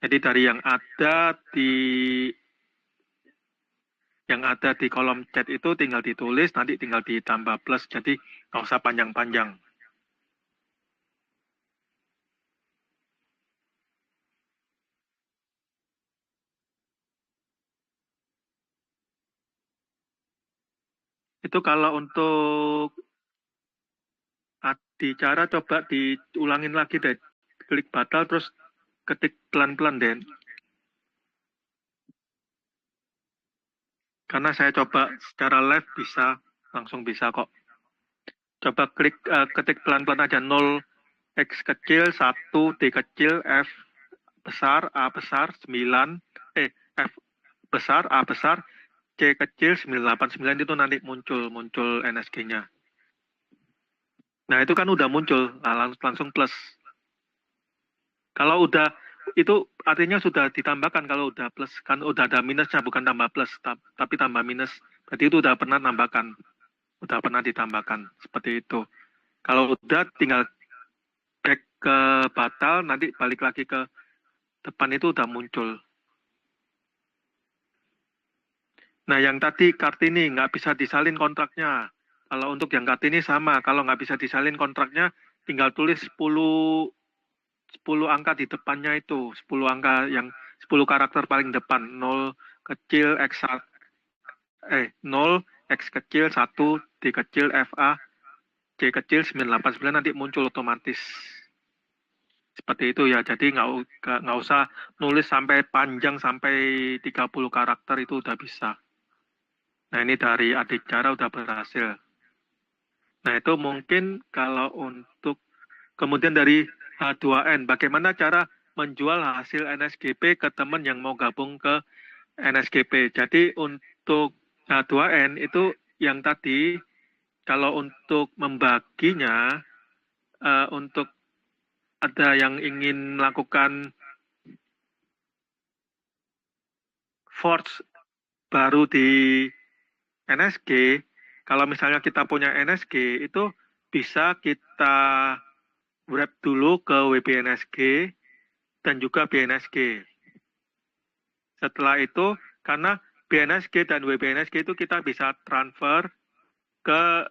Jadi dari yang ada di kolom chat itu tinggal ditulis, nanti tinggal ditambah plus, jadi nggak usah panjang-panjang. Itu kalau untuk Adicara coba diulangin lagi deh, klik batal terus ketik pelan-pelan deh. Karena saya coba secara live langsung bisa kok. Coba ketik pelan-pelan aja, 0x kecil, 1, D kecil, F besar, A besar, 9, F besar, A besar, C kecil, 989, itu nanti muncul NSG-nya. Nah, itu kan udah muncul, nah, langsung plus. Kalau udah, itu artinya sudah ditambahkan. Kalau udah plus, kan udah ada minusnya, bukan tambah plus, tapi tambah minus. Berarti itu udah pernah tambahkan, udah pernah ditambahkan, seperti itu. Kalau udah tinggal back ke batal, nanti balik lagi ke depan, itu udah muncul. Nah, yang tadi Kartini nggak bisa disalin kontraknya. Kalau untuk yang Kartini sama, kalau nggak bisa disalin kontraknya, tinggal tulis 10 angka di depannya itu, 10 angka yang 10 karakter paling depan, 0 kecil X 0 X kecil 1, D kecil FA, C kecil 989, nanti muncul otomatis. Seperti itu ya, jadi nggak usah nulis sampai panjang, sampai 30 karakter, itu udah bisa. Nah, ini dari Adicara udah berhasil. Nah, itu mungkin kalau untuk, kemudian dari H2N, bagaimana cara menjual hasil NSGP ke teman yang mau gabung ke NSGP. Jadi untuk H2N itu yang tadi, kalau untuk membaginya, untuk ada yang ingin melakukan forge baru di NSG, kalau misalnya kita punya NSG, itu bisa kita wrap dulu ke WBNSG, dan juga BNSG. Setelah itu, karena BNSG dan WBNSG itu kita bisa transfer ke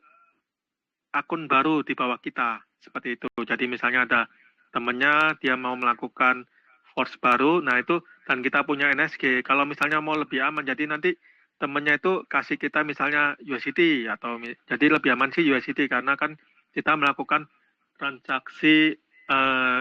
akun baru di bawah kita, seperti itu. Jadi misalnya ada temennya, dia mau melakukan force baru, nah itu, dan kita punya NSG. Kalau misalnya mau lebih aman, jadi nanti temennya itu kasih kita misalnya USDT, atau jadi lebih aman sih USDT, karena kan kita melakukan transaksi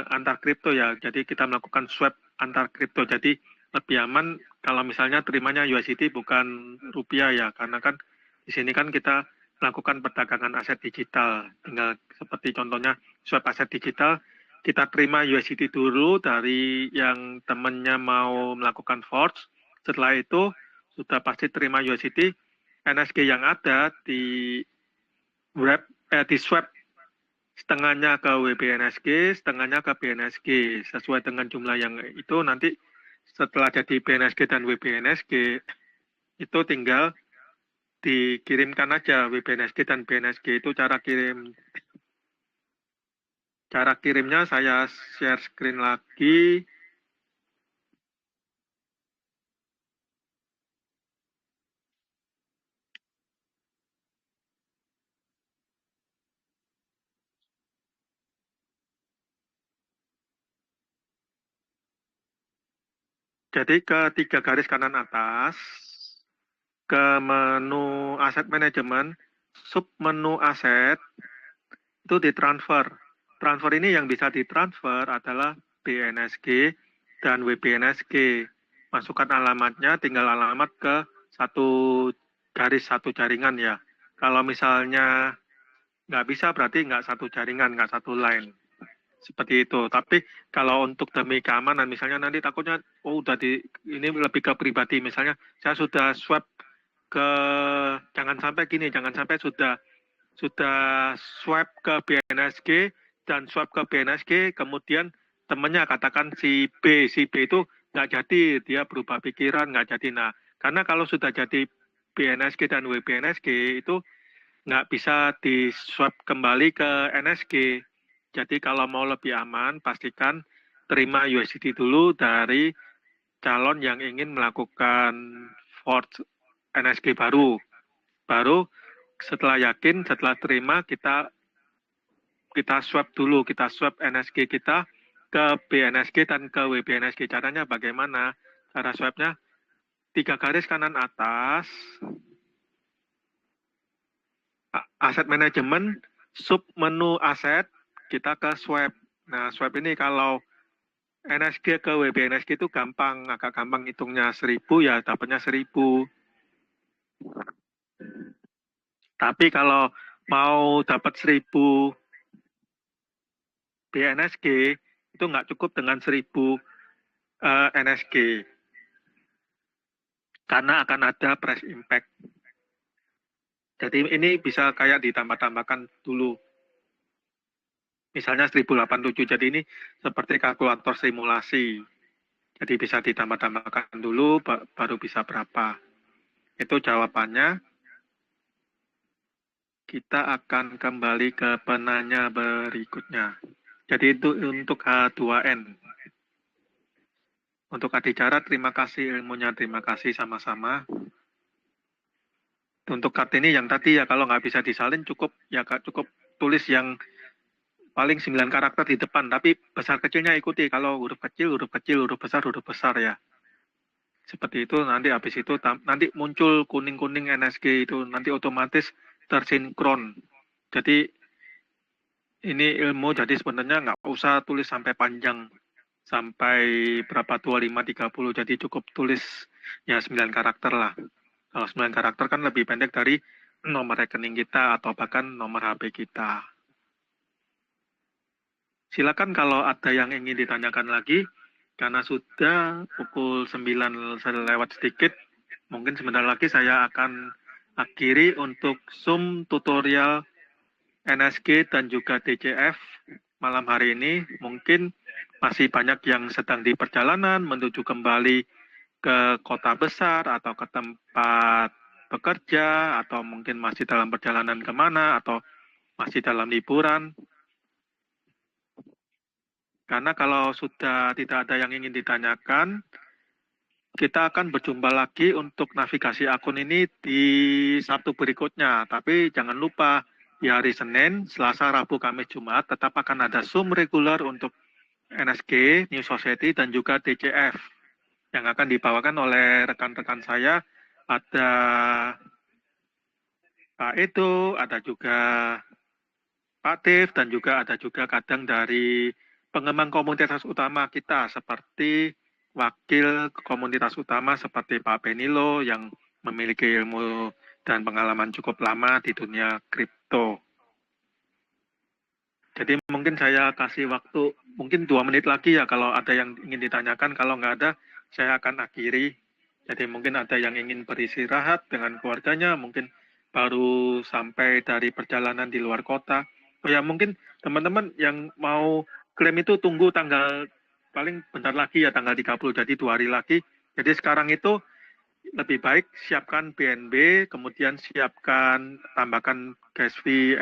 antar kripto ya, jadi kita melakukan swap antar kripto, jadi lebih aman kalau misalnya terimanya USDT bukan rupiah ya, karena kan di sini kan kita melakukan perdagangan aset digital. Tinggal seperti contohnya swap aset digital, kita terima USDT dulu dari yang temannya mau melakukan forge. Setelah itu sudah pasti terima USDT, NSG yang ada di di swap setengahnya ke WBNSG, setengahnya ke BNSG. Sesuai dengan jumlah yang itu nanti setelah jadi BNSG dan WBNSG itu tinggal dikirimkan aja WBNSG dan BNSG itu cara kirim. Cara kirimnya saya share screen lagi. Jadi ke 3 garis kanan atas, ke menu aset manajemen, sub menu aset, itu ditransfer. Transfer ini yang bisa ditransfer adalah BNSG dan WBNSG. Masukkan alamatnya, tinggal alamat ke satu garis, satu jaringan ya. Kalau misalnya nggak bisa, berarti nggak satu jaringan, nggak satu line. Seperti itu. Tapi kalau untuk demi keamanan, misalnya nanti takutnya, oh udah ini lebih ke pribadi. Misalnya saya sudah swap ke, jangan sampai gini, jangan sampai sudah swap ke BNSG dan swap ke BNSG, kemudian temennya katakan si B itu nggak jadi, dia berubah pikiran, nggak jadi. Nah, karena kalau sudah jadi BNSG dan WBNSG itu nggak bisa di swap kembali ke NSG. Jadi kalau mau lebih aman, pastikan terima USDT dulu dari calon yang ingin melakukan forge NSG baru. Baru setelah yakin, setelah terima, kita swap dulu, kita swap NSG kita ke BNSG dan ke WBNSG. Caranya bagaimana? Cara swapnya 3 garis kanan atas, aset manajemen, sub menu aset, kita ke swap. Nah, swap ini kalau NSG ke WBNSG itu gampang, agak gampang hitungnya 1000 ya dapatnya 1000. Tapi kalau mau dapat 1000 BNSG itu nggak cukup dengan 1000 NSG. Karena akan ada price impact. Jadi ini bisa kayak ditambah-tambahkan dulu. Misalnya 1087, jadi ini seperti kalkulator simulasi. Jadi bisa ditambah-tambahkan dulu, baru bisa berapa. Itu jawabannya. Kita akan kembali ke penanya berikutnya. Jadi itu untuk H2N. Untuk Adicara, terima kasih ilmunya, terima kasih sama-sama. Untuk Kartini yang tadi ya, kalau nggak bisa disalin cukup ya cukup tulis yang paling 9 karakter di depan, tapi besar kecilnya ikuti. Kalau huruf kecil, huruf kecil, huruf besar ya. Seperti itu, nanti habis itu nanti muncul kuning-kuning NSG itu, nanti otomatis tersinkron. Jadi ini ilmu, jadi sebenarnya nggak usah tulis sampai panjang, sampai berapa, 25, 30, jadi cukup tulis ya 9 karakter lah. Kalau 9 karakter kan lebih pendek dari nomor rekening kita atau bahkan nomor HP kita. Silakan kalau ada yang ingin ditanyakan lagi, karena sudah pukul 9 lewat sedikit, mungkin sebentar lagi saya akan akhiri untuk Zoom tutorial NSG dan juga DCF malam hari ini. Mungkin masih banyak yang sedang di perjalanan menuju kembali ke kota besar atau ke tempat bekerja, atau mungkin masih dalam perjalanan kemana, atau masih dalam liburan. Karena kalau sudah tidak ada yang ingin ditanyakan, kita akan berjumpa lagi untuk navigasi akun ini di Sabtu berikutnya. Tapi jangan lupa, di hari Senin, Selasa, Rabu, Kamis, Jumat, tetap akan ada Zoom reguler untuk NSG, New Society, dan juga DCF yang akan dibawakan oleh rekan-rekan saya. Ada Pak Edo, ada juga Pak Dev, dan juga ada juga kadang dari pengembang komunitas utama kita, seperti wakil komunitas utama seperti Pak Benilo yang memiliki ilmu dan pengalaman cukup lama di dunia kripto. Jadi mungkin saya kasih waktu, mungkin 2 menit lagi ya kalau ada yang ingin ditanyakan, kalau nggak ada, saya akan akhiri. Jadi mungkin ada yang ingin beristirahat dengan keluarganya, mungkin baru sampai dari perjalanan di luar kota. Oh ya mungkin teman-teman yang mau klaim itu tunggu tanggal, paling bentar lagi ya tanggal 30, jadi 2 hari lagi. Jadi sekarang itu lebih baik siapkan BNB, kemudian siapkan tambahkan gas fee,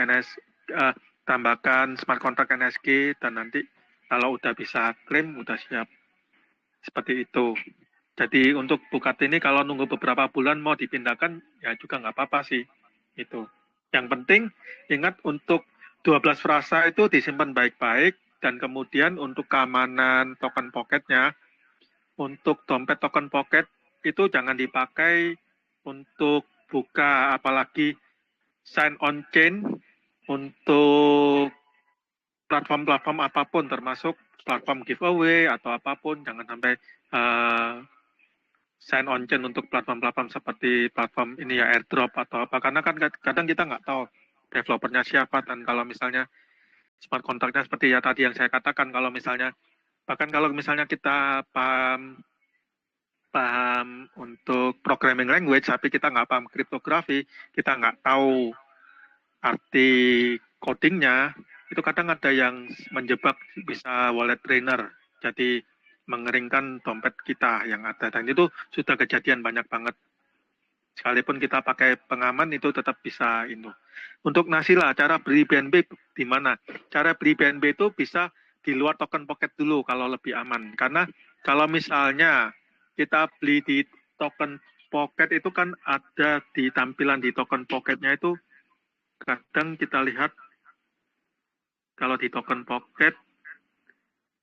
tambahkan smart contract NSG, dan nanti kalau udah bisa klaim, udah siap. Seperti itu. Jadi untuk bukat ini kalau nunggu beberapa bulan mau dipindahkan, ya juga nggak apa-apa sih. Itu. Yang penting ingat untuk 12 frasa itu disimpan baik-baik, dan kemudian untuk keamanan token pocketnya, untuk dompet token pocket itu jangan dipakai untuk buka, apalagi sign on chain untuk platform-platform apapun, termasuk platform giveaway atau apapun. Jangan sampai sign on chain untuk platform-platform seperti platform ini ya, airdrop atau apa, karena kan kadang kita nggak tahu developernya siapa, dan kalau misalnya smart contract-nya seperti ya tadi yang saya katakan, kalau misalnya bahkan kalau misalnya kita paham untuk programming language, tapi kita nggak paham kriptografi, kita nggak tahu arti codingnya, itu kadang ada yang menjebak, bisa wallet drainer, jadi mengeringkan dompet kita yang ada, dan itu sudah kejadian banyak banget. Sekalipun kita pakai pengaman, itu tetap bisa itu. Untuk Nasila, cara beli BNB di mana? Cara beli BNB itu bisa di luar token pocket dulu kalau lebih aman. Karena kalau misalnya kita beli di token pocket itu kan ada di tampilan di token pocketnya itu, kadang kita lihat kalau di token pocket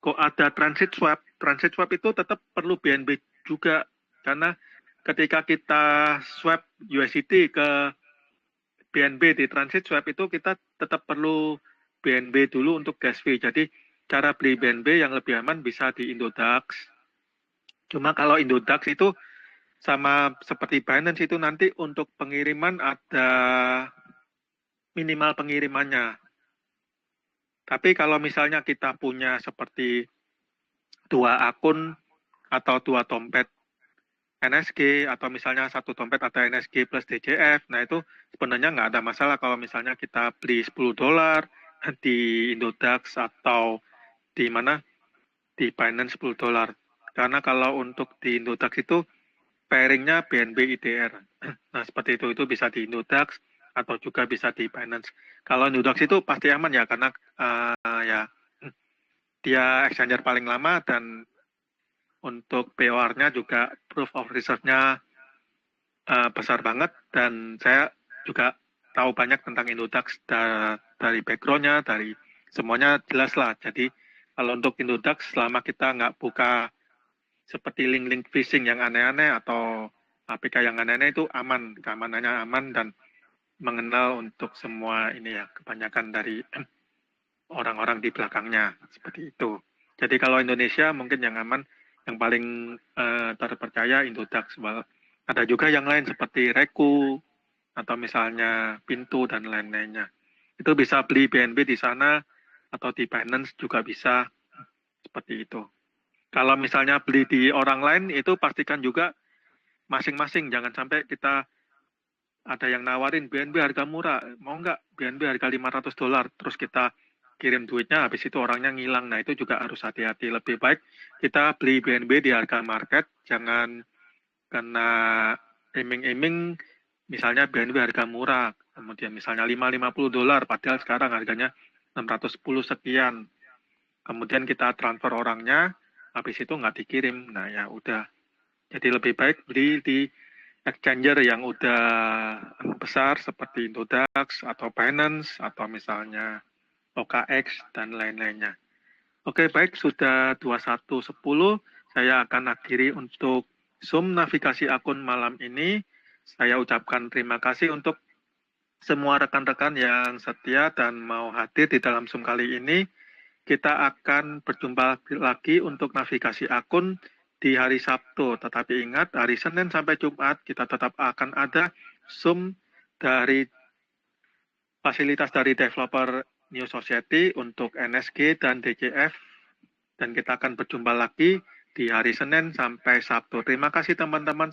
kok ada transit swap. Transit swap itu tetap perlu BNB juga, karena ketika kita swap USDT ke BNB di transit swap itu kita tetap perlu BNB dulu untuk gas fee. Jadi cara beli BNB yang lebih aman bisa di Indodax. Cuma kalau Indodax itu sama seperti Binance itu nanti untuk pengiriman ada minimal pengirimannya. Tapi kalau misalnya kita punya seperti 2 akun atau 2 dompet NSG, atau misalnya 1 dompet ada NSG plus DCF, nah itu sebenarnya nggak ada masalah kalau misalnya kita beli $10 di Indodax atau di mana, di Binance $10. Karena kalau untuk di Indodax itu pairingnya BNB IDR. Nah seperti itu bisa di Indodax atau juga bisa di Binance. Kalau Indodax itu pasti aman ya, karena ya dia exchanger paling lama, dan untuk POR-nya juga proof of reserve-nya besar banget, dan saya juga tahu banyak tentang Indodax dari background-nya, dari semuanya jelas lah. Jadi kalau untuk Indodax, selama kita nggak buka seperti link-link phishing yang aneh-aneh atau APK yang aneh-aneh, itu aman, keamanannya aman, dan mengenal untuk semua ini ya, kebanyakan dari orang-orang di belakangnya, seperti itu. Jadi kalau Indonesia mungkin yang aman, yang paling terpercaya Indodax. Ada juga yang lain seperti Reku, atau misalnya Pintu, dan lain-lainnya. Itu bisa beli BNB di sana, atau di Binance juga bisa, seperti itu. Kalau misalnya beli di orang lain, itu pastikan juga masing-masing, jangan sampai kita ada yang nawarin BNB harga murah, mau nggak BNB harga $500, terus kita kirim duitnya, habis itu orangnya ngilang. Nah itu juga harus hati-hati. Lebih baik kita beli BNB di harga market, jangan karena iming-iming misalnya BNB harga murah, kemudian misalnya $50 padahal sekarang harganya 610 sekian. kemudian kita transfer orangnya, habis itu nggak dikirim. Nah ya udah. Jadi lebih baik beli di exchanger yang udah besar seperti Indodax atau Binance atau misalnya OKX dan lain-lainnya. Oke, baik, sudah 21.10. Saya akan akhiri untuk Zoom navigasi akun malam ini. Saya ucapkan terima kasih untuk semua rekan-rekan yang setia dan mau hadir di dalam Zoom kali ini. Kita akan berjumpa lagi untuk navigasi akun di hari Sabtu. Tetapi ingat, hari Senin sampai Jumat kita tetap akan ada Zoom dari fasilitas dari developer New Society untuk NSG dan DCF. Dan kita akan berjumpa lagi di hari Senin sampai Sabtu. Terima kasih teman-teman.